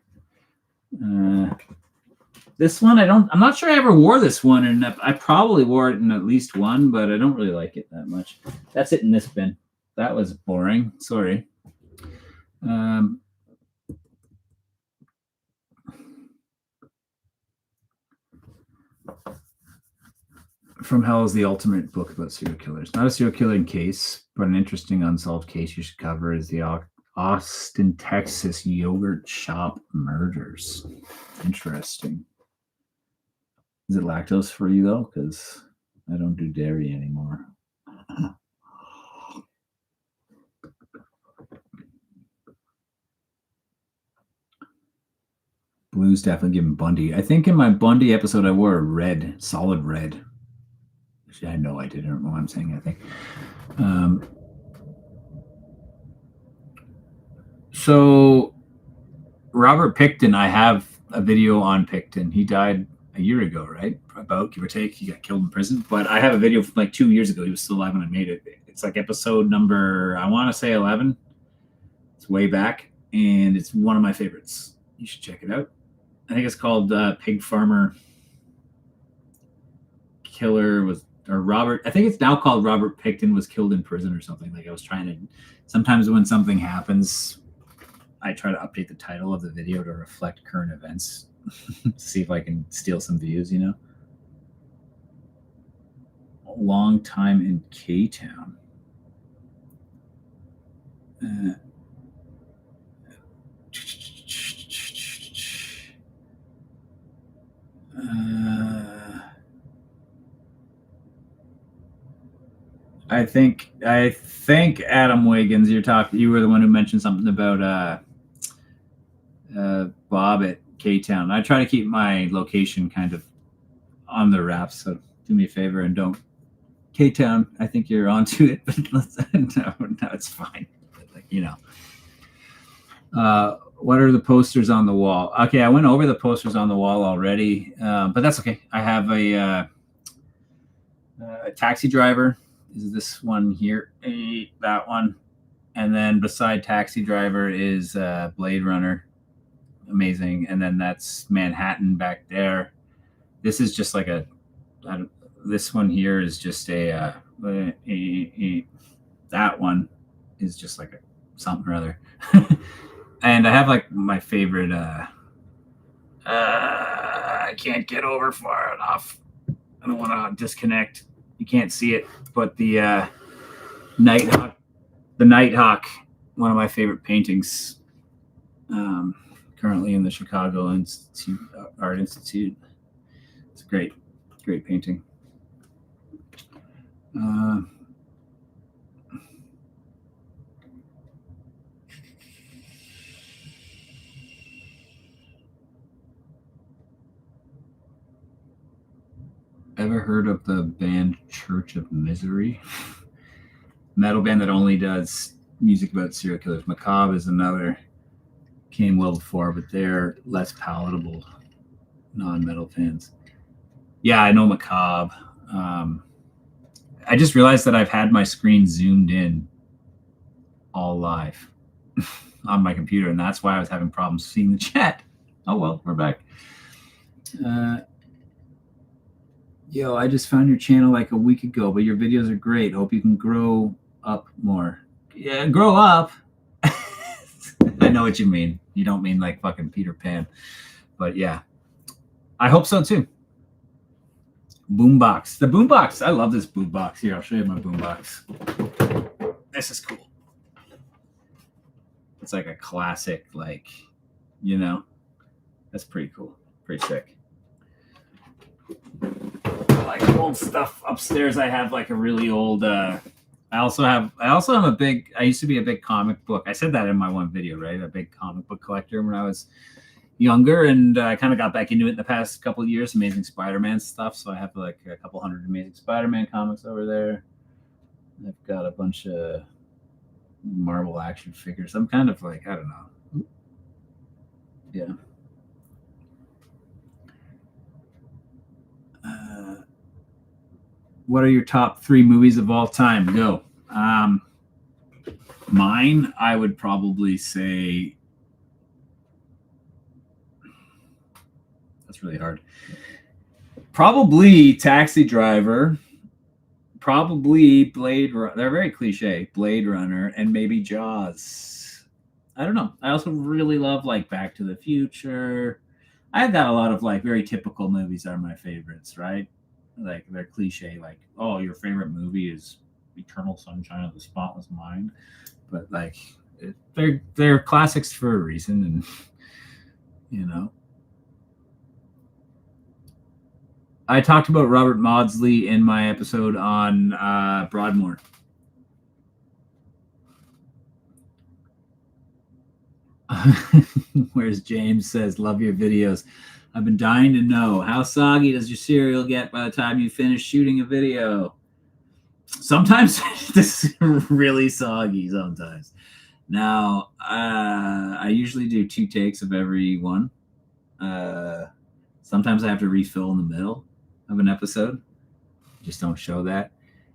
Speaker 1: This one, I'm not sure I ever wore this one, and I probably wore it in at least one, but I don't really like it that much. That's it in this bin. That was boring. Sorry. From Hell is the ultimate book about serial killers. Not a serial killing case, but an interesting unsolved case you should cover is the Austin, Texas yogurt shop murders. Interesting. Is it lactose free though? Because I don't do dairy anymore. Blue's definitely giving Bundy. I think in my Bundy episode I wore a red, solid red. Actually, I know I did. I don't know what I'm saying. I think. So Robert Pickton, I have a video on Pickton. He died a year ago, right? About, give or take. He got killed in prison. But I have a video from like 2 years ago. He was still alive when I made it. It's like episode number, I want to say 11. It's way back, and it's one of my favorites. You should check it out. I think it's called Pig Farmer Killer was, or Robert. I think it's now called Robert Pickton was killed in prison or something. Like I was trying to. Sometimes when something happens, I try to update the title of the video to reflect current events. See if I can steal some views, you know. A long time in K-Town. I think Adam Wiggins, you were the one who mentioned something about Bob at K-Town. I try to keep my location kind of on the wraps, so do me a favor and don't. K-Town, I think you're onto it, but no, it's fine. Like, what are the posters on the wall? Okay, I went over the posters on the wall already, but that's okay. I have a Taxi Driver. Is this one here? That one. And then beside Taxi Driver is Blade Runner. Amazing. And then that's Manhattan back there. This is just like this one here is just that one is just like something or other. And I have like my favorite I can't get over far enough. I don't want to disconnect. You can't see it, but the Nighthawk, one of my favorite paintings, currently in the Chicago Art Institute. It's a great painting. Ever heard of the band Church of Misery? Metal band that only does music about serial killers. Macabre is another. Came well before, but they're less palatable non-metal fans. Yeah, I know Macabre. I just realized that I've had my screen zoomed in all live on my computer, and that's why I was having problems seeing the chat. Oh well, we're back. Yo, I just found your channel like a week ago, but your videos are great. Hope you can grow up more. Yeah, grow up. I know what you mean. You don't mean like fucking Peter Pan. But yeah, I hope so too. Boombox. The boombox. I love this boombox. Here, I'll show you my boombox. This is cool. It's like a classic, like, that's pretty cool. Pretty sick. I like old stuff upstairs. I have like a really old I also am I used to be a big comic book. I said that in my one video, right? A big comic book collector when I was younger, and I kind of got back into it in the past couple of years. Amazing Spider-Man stuff. So I have like a couple hundred Amazing Spider-Man comics over there. I've got a bunch of Marvel action figures. I'm kind of like, I don't know. Yeah. What are your top 3 movies of all time? Go. Mine, I would probably say, that's really hard. Probably Taxi Driver. Probably Blade Runner. They're very cliche. Blade Runner and maybe Jaws. I don't know. I also really love like Back to the Future. I've got a lot of like very typical movies are my favorites, right? Like they're cliche, like, oh, your favorite movie is Eternal Sunshine of the Spotless Mind, but like they're classics for a reason, and I talked about Robert Maudsley in my episode on Broadmoor. Where's James says, love your videos. I've been dying to know, how soggy does your cereal get by the time you finish shooting a video? Sometimes this is really soggy sometimes. Now, I usually do 2 takes of every one. Sometimes I have to refill in the middle of an episode. Just don't show that.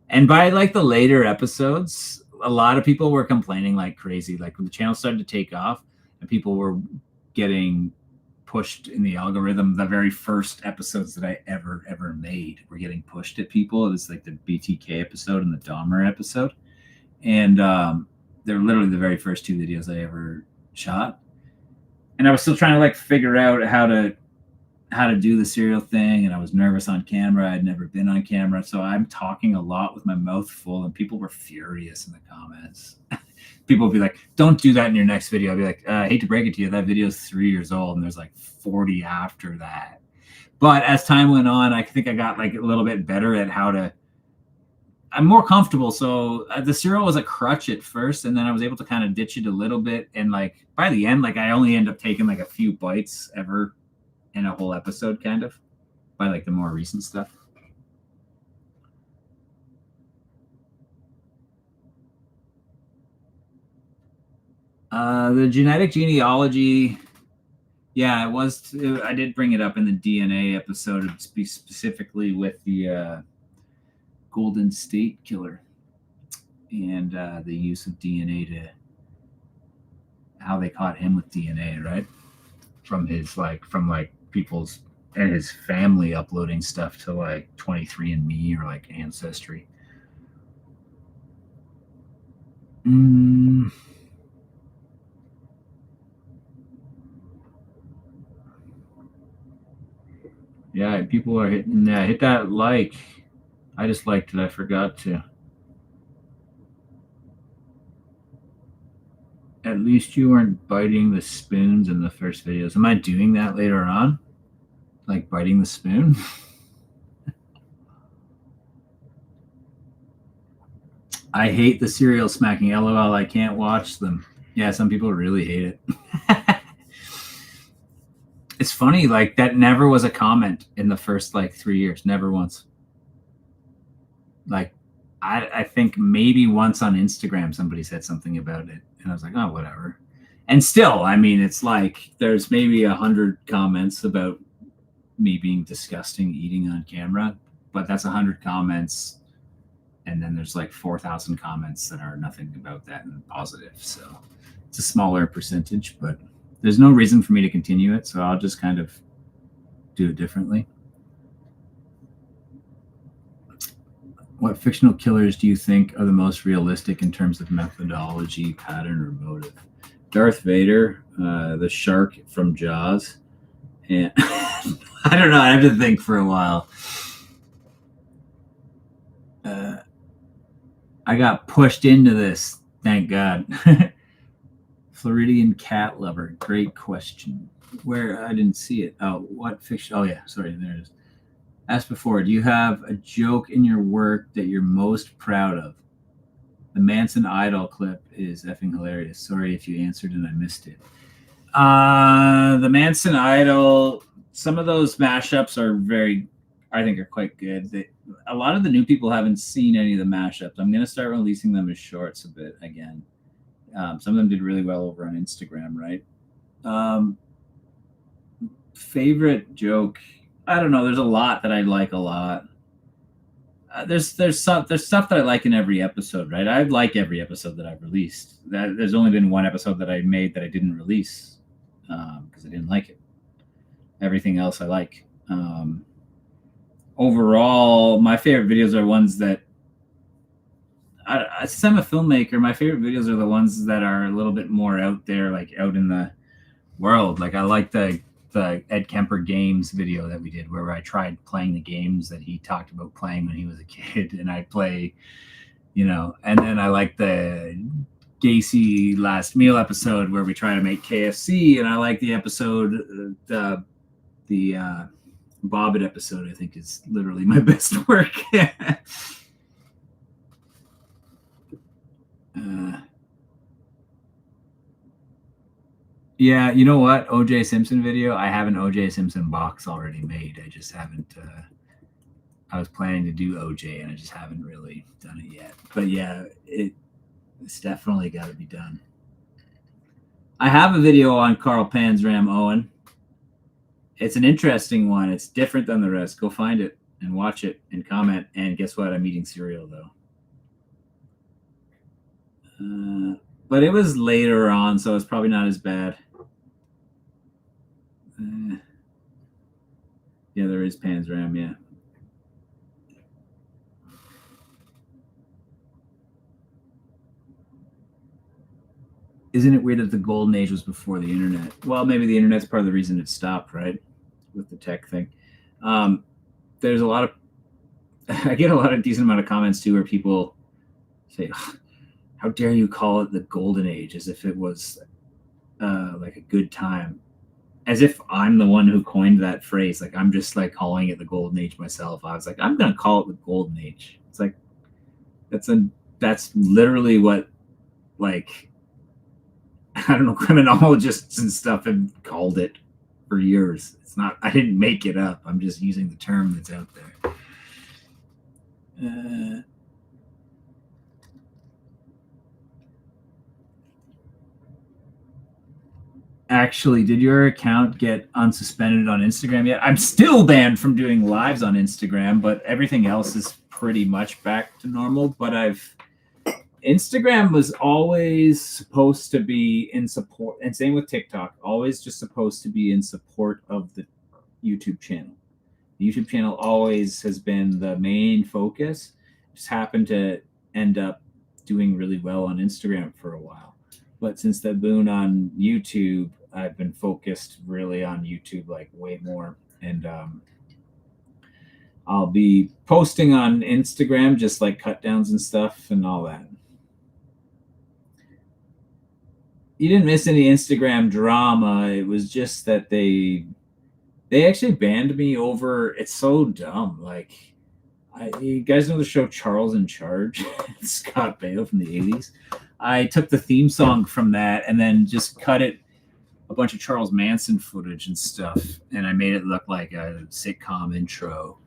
Speaker 1: And by like the later episodes, a lot of people were complaining like crazy. Like when the channel started to take off and people were getting pushed in the algorithm, the very first episodes that I ever made were getting pushed at people. It was like the BTK episode and the Dahmer episode. And they're literally the very first 2 videos I ever shot. And I was still trying to like figure out how to do the serial thing, and I was nervous on camera. I'd never been on camera, so I'm talking a lot with my mouth full, and people were furious in the comments. People would be like, don't do that in your next video. I'd be like, I hate to break it to you, that video is 3 years old, and there's like 40 after that. But as time went on, I think I got like a little bit better at how to I'm more comfortable. So the cereal was a crutch at first, and then I was able to kind of ditch it a little bit. And like by the end, like I only end up taking like a few bites ever in a whole episode, kind of by like the more recent stuff. The genetic genealogy, yeah, it was. I did bring it up in the DNA episode, specifically with the Golden State Killer and the use of DNA to how they caught him with DNA, right? From his from people's and his family uploading stuff to like 23andMe or like Ancestry. Mm. Yeah, people are hitting that. Hit that like. I just liked it. I forgot to. At least you weren't biting the spoons in the first videos. Am I doing that later on? Like biting the spoon? I hate the cereal smacking. LOL, I can't watch them. Yeah, some people really hate it. It's funny, like that never was a comment in the first like 3 years. Never once. Like I think maybe once on Instagram somebody said something about it, and I was like, oh, whatever. And still, I mean, it's like there's maybe 100 comments about me being disgusting eating on camera, but that's 100 comments, and then there's like 4,000 comments that are nothing about that and positive. So it's a smaller percentage, but there's no reason for me to continue it, so I'll just kind of do it differently. What fictional killers do you think are the most realistic in terms of methodology, pattern, or motive? Darth Vader, the shark from Jaws, and I don't know. I have to think for a while. I got pushed into this. Thank God. Floridian cat lover. Great question. Where I didn't see it. Oh, what fiction? Oh yeah, sorry. There it is. Asked before, do you have a joke in your work that you're most proud of? The Manson Idol clip is effing hilarious. Sorry if you answered and I missed it. The Manson Idol, some of those mashups are I think are quite good. A lot of the new people haven't seen any of the mashups. I'm going to start releasing them as shorts a bit again. Some of them did really well over on Instagram, right? Favorite joke, I don't know. There's a lot that I like a lot. There's stuff that I like in every episode, right? I like every episode that I've released. There's only been one episode that I made that I didn't release because I didn't like it. Everything else I like. Overall, my favorite videos are ones that since I'm a filmmaker, my favorite videos are the ones that are a little bit more out there, like out in the world. Like I like the Ed Kemper games video that we did where I tried playing the games that he talked about playing when he was a kid, and I play, and then I like the Gacy last meal episode where we try to make KFC, and I like the episode, the Bobbit episode, I think is literally my best work. Yeah, you know what? OJ Simpson video. I have an OJ Simpson box already made. I just haven't. I was planning to do OJ, and I just haven't really done it yet. But yeah, it's definitely got to be done. I have a video on Carl Panzram Owen. It's an interesting one. It's different than the rest. Go find it and watch it and comment. And guess what? I'm eating cereal though. But it was later on, so it's probably not as bad. Yeah, there is Panzram, yeah. Isn't it weird that the golden age was before the internet? Well, maybe the internet's part of the reason it stopped, right? With the tech thing. There's a lot of, I get a lot of decent amount of comments too where people say, how dare you call it the golden age, as if it was like a good time, as if I'm the one who coined that phrase. Like I'm just like calling it the golden age myself. I was like, I'm gonna call it the golden age. It's like, That's literally what, like, I don't know, criminologists and stuff have called it for years. It's not, I didn't make it up. I'm just using the term that's out there. Actually, did your account get unsuspended on Instagram yet? I'm still banned from doing lives on Instagram, but everything else is pretty much back to normal. But Instagram was always supposed to be in support, and same with TikTok, always just supposed to be in support of the YouTube channel. The YouTube channel always has been the main focus. Just happened to end up doing really well on Instagram for a while. But since the boon on YouTube, I've been focused really on YouTube, like way more. And I'll be posting on Instagram, just like cut downs and stuff and all that. You didn't miss any Instagram drama. It was just that they actually banned me over. It's so dumb. Like, you guys know the show Charles in Charge? Scott Baio from the 80s. I took the theme song from that and then just cut it a bunch of Charles Manson footage and stuff, and I made it look like a sitcom intro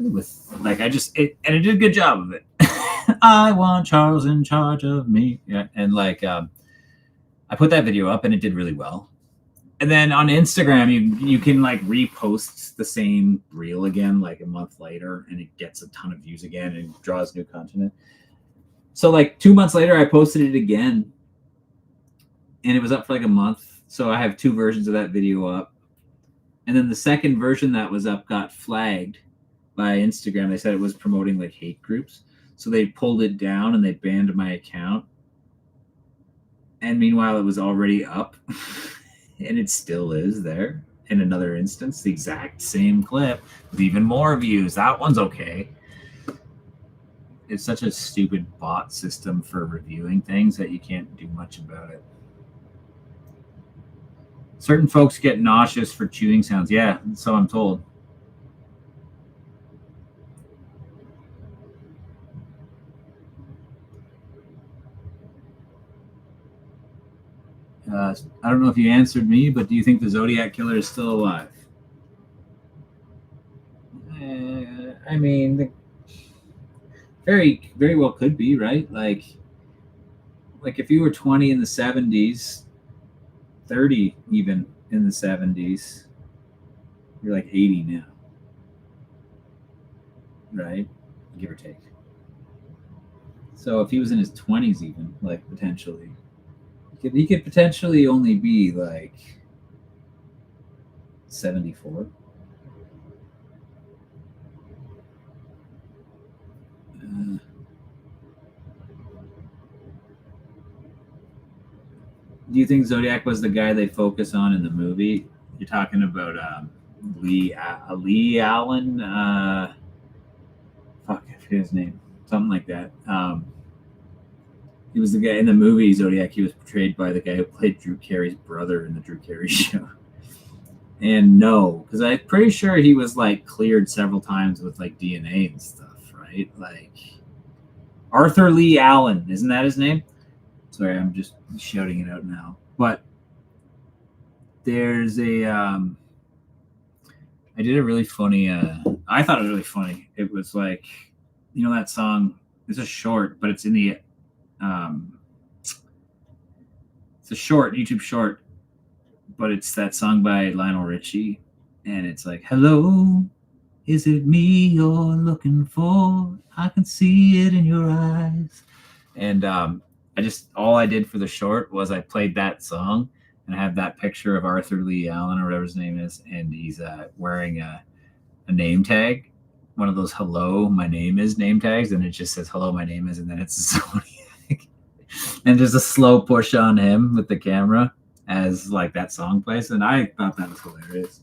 Speaker 1: with, like, and it did a good job of it. I want Charles in charge of me. Yeah, and like I put that video up and it did really well. And then on Instagram, you can like repost the same reel again like a month later, and it gets a ton of views again and draws new content. So like 2 months later, I posted it again, and it was up for like a month. So I have two versions of that video up, and then the second version that was up got flagged by Instagram. They said it was promoting like hate groups, so they pulled it down and they banned my account. And meanwhile, it was already up. And it still is there in another instance, the exact same clip with even more views. That one's okay. It's such a stupid bot system for reviewing things that you can't do much about it. Certain folks get nauseous for chewing sounds. Yeah, so I'm told. I don't know if you answered me, but do you think the Zodiac Killer is still alive? I mean, very, very well could be, right? Like if you were 20 in the 70s, 30 even in the 70s, you're like 80 now, right? Give or take. So if he was in his 20s, even, like, potentially, he could potentially only be like 74. Do you think Zodiac was the guy they focus on in the movie? You're talking about Lee Allen. Fuck, I forget his name. Something like that. He was the guy in the movie Zodiac. He was portrayed by the guy who played Drew Carey's brother in the Drew Carey show. And no, because I'm pretty sure he was like cleared several times with like DNA and stuff, right? Like Arthur Lee Allen, isn't that his name? Sorry, I'm just shouting it out now. But there's I did a really funny. I thought it was really funny. It was like, that song. It's a short, but it's in the. It's a short YouTube short, but it's that song by Lionel Richie, and it's like, "Hello, is it me you're looking for? I can see it in your eyes." And all I did for the short was I played that song, and I have that picture of Arthur Lee Allen or whatever his name is, and he's wearing a name tag, one of those "Hello, my name is" name tags, and it just says "Hello, my name is," and then it's Zodiac, and there's a slow push on him with the camera as like that song plays, and I thought that was hilarious.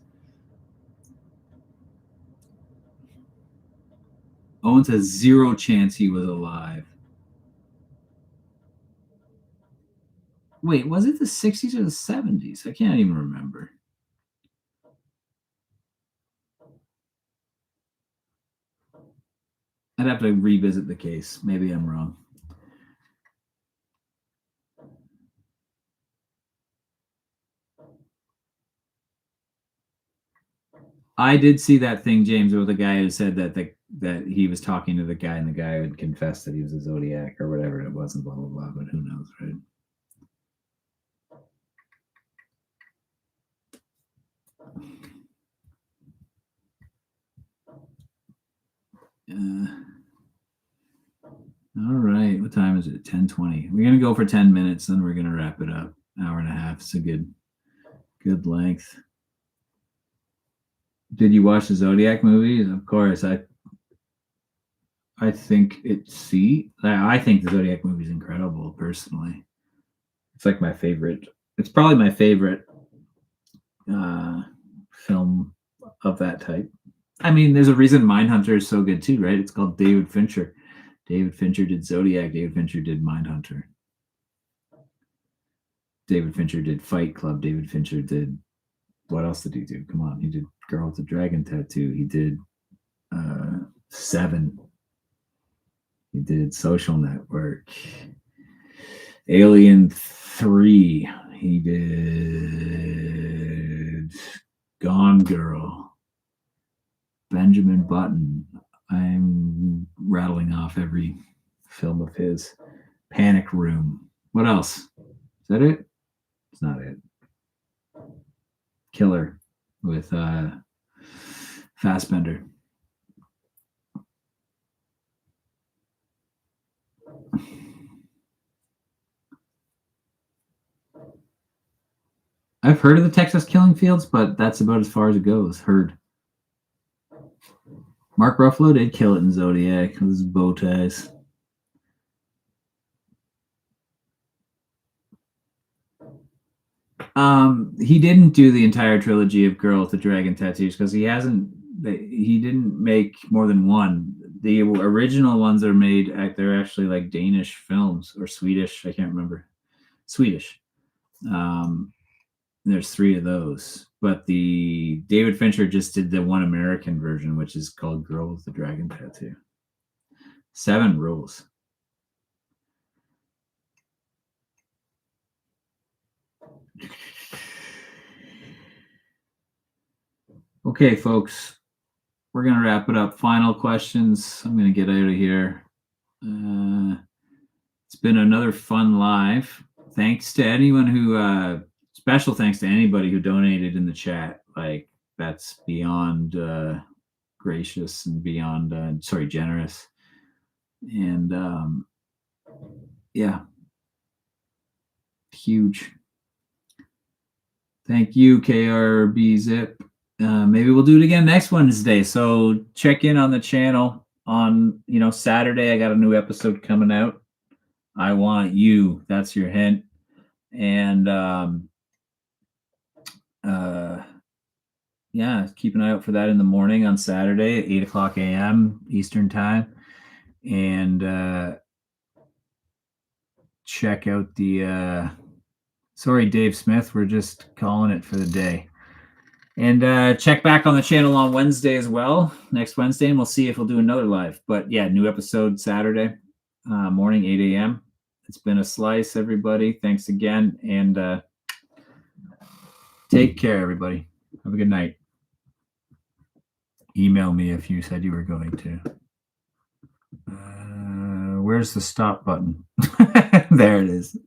Speaker 1: Owens has zero chance he was alive. Wait, was it the 60s or the 70s? I can't even remember. I'd have to revisit the case. Maybe I'm wrong. I did see that thing, James, with the guy who said that he was talking to the guy and the guy had confessed that he was a Zodiac or whatever it was, and blah blah blah. But who knows, right? All right. What time is it? 10:20. We're gonna go for 10 minutes, then we're gonna wrap it up. Hour and a half. It's a good length. Did you watch the Zodiac movies? Of course. I think I think the Zodiac movie is incredible, personally. It's like my favorite. It's probably my favorite film of that type. I mean, there's a reason Mindhunter is so good too, right? It's called David Fincher. David Fincher did Zodiac. David Fincher did Mindhunter. David Fincher did Fight Club. David Fincher did, what else did he do? Come on, he did Girl with the Dragon Tattoo. He did Seven. He did Social Network. Alien 3. He did Gone Girl. Benjamin Button. I'm rattling off every film of his. Panic Room. What else? Is that it? It's not it. Killer with Fassbender. I've heard of the Texas Killing Fields, but that's about as far as it goes. Heard. Mark Ruffalo did kill it in Zodiac with his bow ties. He didn't do the entire trilogy of Girl with the Dragon Tattoos because he didn't make more than one. The original ones are made, they're actually like Danish films or Swedish. I can't remember. Swedish. There's 3 of those, but the David Fincher just did the one American version, which is called Girl with the Dragon Tattoo. 7 rules. Okay, folks, we're going to wrap it up. Final questions. I'm going to get out of here. It's been another fun live. Thanks to anyone who, special thanks to anybody who donated in the chat. Like, that's beyond gracious and beyond, generous. And yeah, huge. Thank you, KRB Zip. Maybe we'll do it again next Wednesday. So check in on the channel on, Saturday. I got a new episode coming out. I want you. That's your hint. And yeah, keep an eye out for that in the morning on Saturday at 8:00 a.m. Eastern time. And check out the sorry, Dave Smith, we're just calling it for the day. And check back on the channel on Wednesday as well, next Wednesday, and we'll see if we'll do another live. But yeah, new episode Saturday morning, 8 a.m. It's been a slice, everybody. Thanks again, and take care, everybody. Have a good night. Email me if you said you were going to. Where's the stop button? There it is.